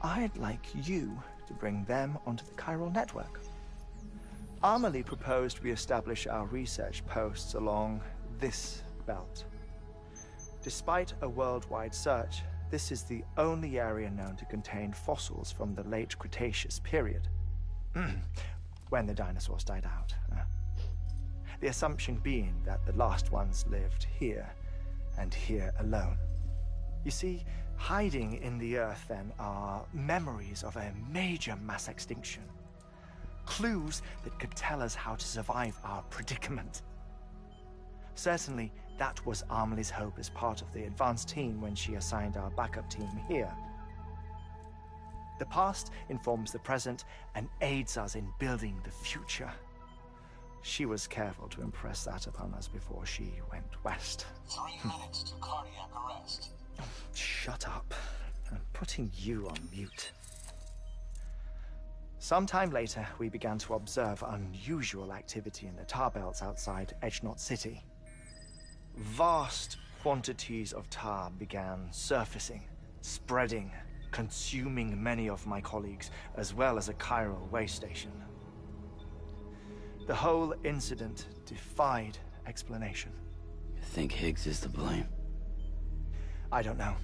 I'd like you to bring them onto the chiral network. Amelie proposed we establish our research posts along this belt. Despite a worldwide search, this is the only area known to contain fossils from the late Cretaceous period, when the dinosaurs died out. The assumption being that the last ones lived here, and here alone. You see, hiding in the earth then are memories of a major mass extinction. Clues that could tell us how to survive our predicament. Certainly, that was Amelie's hope as part of the advanced team when she assigned our backup team here. The past informs the present and aids us in building the future. She was careful to impress that upon us before she went west.
3 minutes to cardiac arrest.
Shut up. I'm putting you on mute. Sometime later, we began to observe unusual activity in the tar belts outside Edgenot City. Vast quantities of tar began surfacing, spreading, consuming many of my colleagues, as well as a chiral way station. The whole incident defied explanation.
You think Higgs is to blame?
I don't know,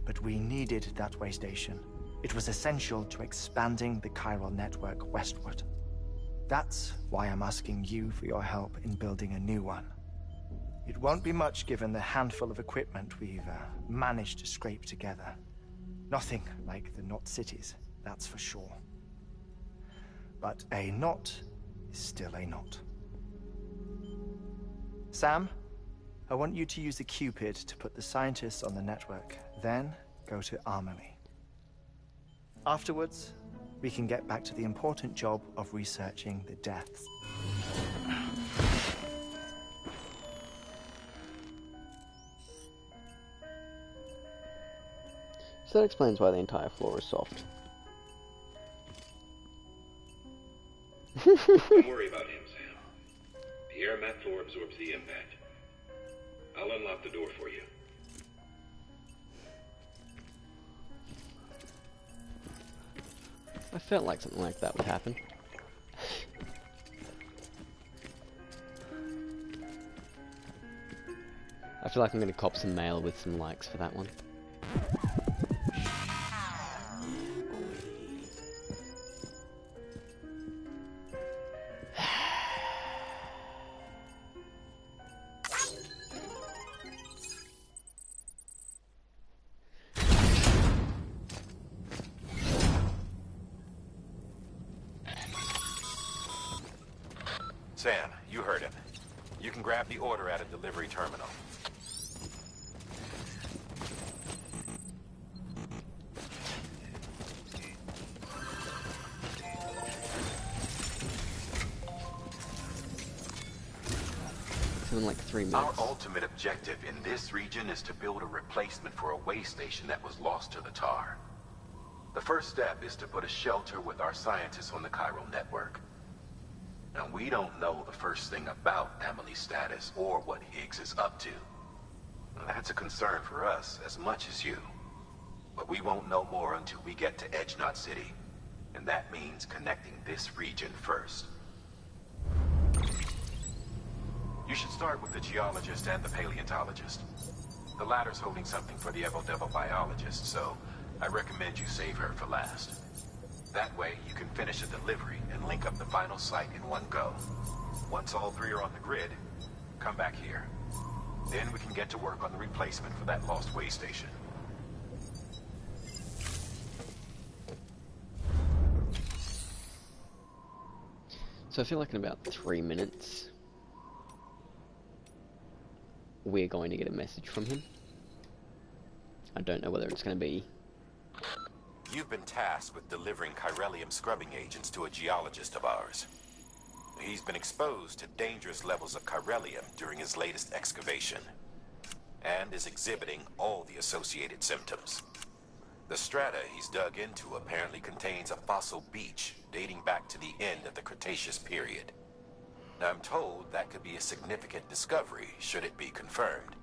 but we needed that way station. It was essential to expanding the chiral network westward. That's why I'm asking you for your help in building a new one. It won't be much given the handful of equipment we've managed to scrape together. Nothing like the knot cities, that's for sure. But a knot is still a knot. Sam, I want you to use the Cupid to put the scientists on the network, then go to Amelie. Afterwards, we can get back to the important job of researching the deaths.
So that explains why the entire floor is soft.
Don't worry about him, Sam. The air mat floor absorbs the impact. I'll unlock the door for you.
I felt like something like that would happen. I feel like I'm going to cop some mail with some likes for that one.
Sam, you heard him. You can grab the order at a delivery terminal.
In like 3 minutes.
Our ultimate objective in this region is to build a replacement for a way station that was lost to the tar. The first step is to put a shelter with our scientists on the chiral network. Now, we don't know the first thing about Amelie's status or what Higgs is up to. That's a concern for us as much as you. But we won't know more until we get to Edgenot City. And that means connecting this region first. You should start with the geologist and the paleontologist. The latter's holding something for the Evo biologist, so I recommend you save her for last. That way, you can finish a delivery and link up the final site in one go. Once all three are on the grid, come back here. Then we can get to work on the replacement for that lost way station.
So I feel like in about 3 minutes, we're going to get a message from him. I don't know whether it's going to be...
You've been tasked with delivering chiralium scrubbing agents to a geologist of ours. He's been exposed to dangerous levels of chiralium during his latest excavation, and is exhibiting all the associated symptoms. The strata he's dug into apparently contains a fossil beach dating back to the end of the Cretaceous period. Now, I'm told that could be a significant discovery should it be confirmed.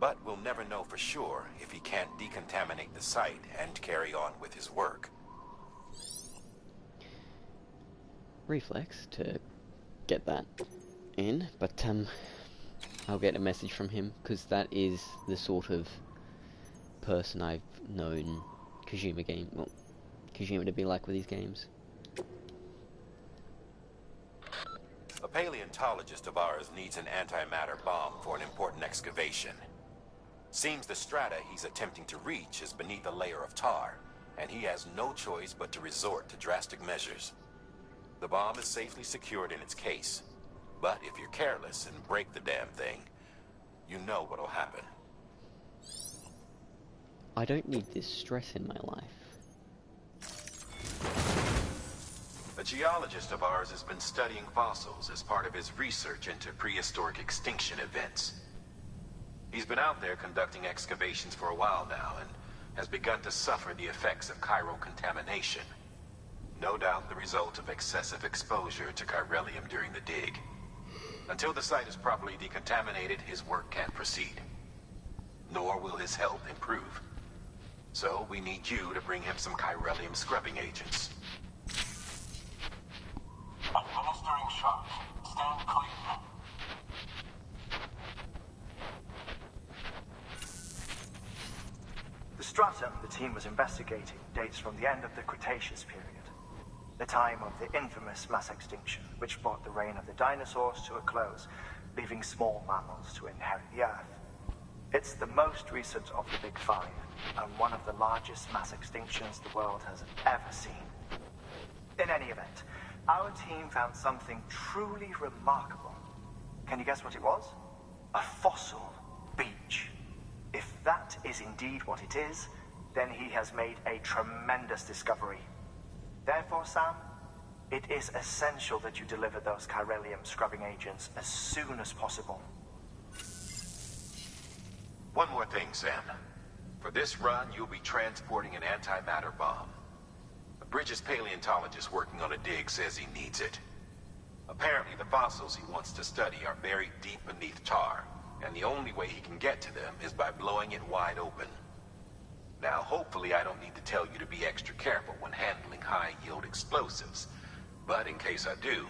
But we'll never know for sure if he can't decontaminate the site and carry on with his work.
reflex to get that in, but I'll get a message from him, because that is the sort of person I've known Kojima to be like with these games.
A paleontologist of ours needs an antimatter bomb for an important excavation. Seems the strata he's attempting to reach is beneath a layer of tar, and he has no choice but to resort to drastic measures. The bomb is safely secured in its case, but if you're careless and break the damn thing, you know what'll happen.
I don't need this stress in my life.
A geologist of ours has been studying fossils as part of his research into prehistoric extinction events. He's been out there conducting excavations for a while now and has begun to suffer the effects of chiral contamination. No doubt the result of excessive exposure to chiralium during the dig. Until the site is properly decontaminated, his work can't proceed. Nor will his health improve. So we need you to bring him some chiralium scrubbing agents.
Administering shock. Stand clear.
The stratum the team was investigating dates from the end of the Cretaceous period, the time of the infamous mass extinction, which brought the reign of the dinosaurs to a close, leaving small mammals to inherit the Earth. It's the most recent of the Big Five, and one of the largest mass extinctions the world has ever seen. In any event, our team found something truly remarkable. Can you guess what it was? A fossil beach. If that is indeed what it is, then he has made a tremendous discovery. Therefore, Sam, it is essential that you deliver those chiralium scrubbing agents as soon as possible.
One more thing, Sam. For this run, you'll be transporting an antimatter bomb. A Bridges paleontologist working on a dig says he needs it. Apparently, the fossils he wants to study are buried deep beneath tar, and the only way he can get to them is by blowing it wide open. Now, hopefully I don't need to tell you to be extra careful when handling high-yield explosives, but in case I do,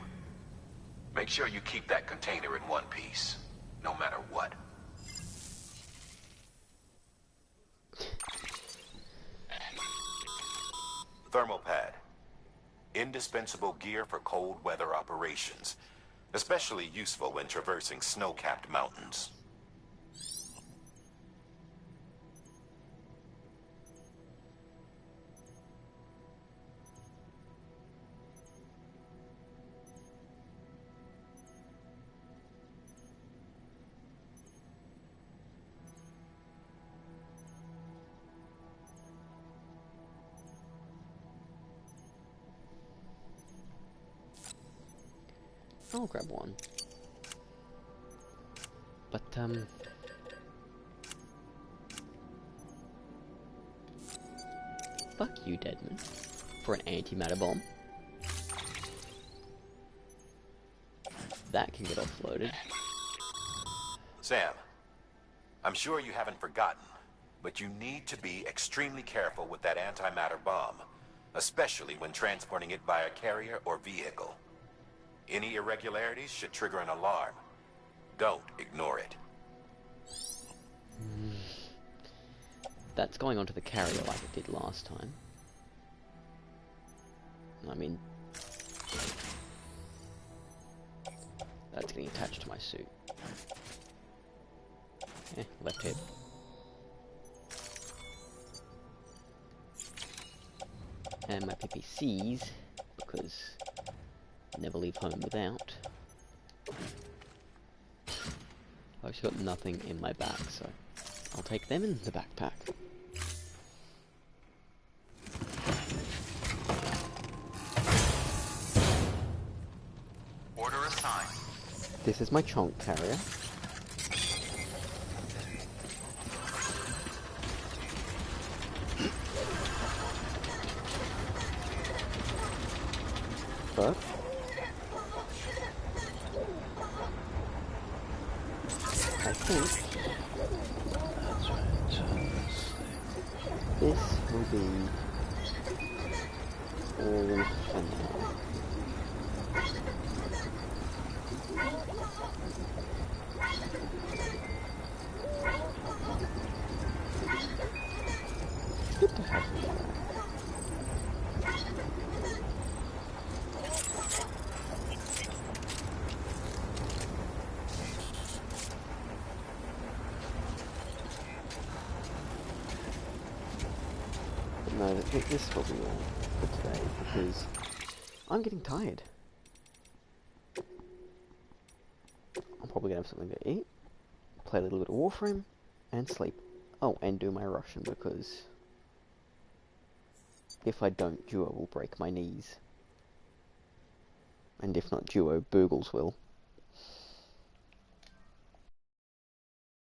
make sure you keep that container in one piece, no matter what. Thermal pad. Indispensable gear for cold weather operations, especially useful when traversing snow-capped mountains.
I'll grab one. But, fuck you, Deadman. For an antimatter bomb. That can get offloaded.
Sam, I'm sure you haven't forgotten, but you need to be extremely careful with that antimatter bomb, especially when transporting it by a carrier or vehicle. Any irregularities should trigger an alarm. Don't ignore it.
That's going onto the carrier like it did last time. I mean, that's getting attached to my suit. Left hip. And my PPCs, because never leave home without. I've actually got nothing in my bag, so I'll take them in the backpack.
Order assigned.
This is my chunk carrier. But I think
That's right.
this will be all for now. good to have him back. But no, this will be all for today, because I'm getting tired. I'm probably going to have something to eat, play a little bit of Warframe, and sleep. Oh, and do my Russian, because if I don't, Duo will break my knees. And if not Duo, Boogles will.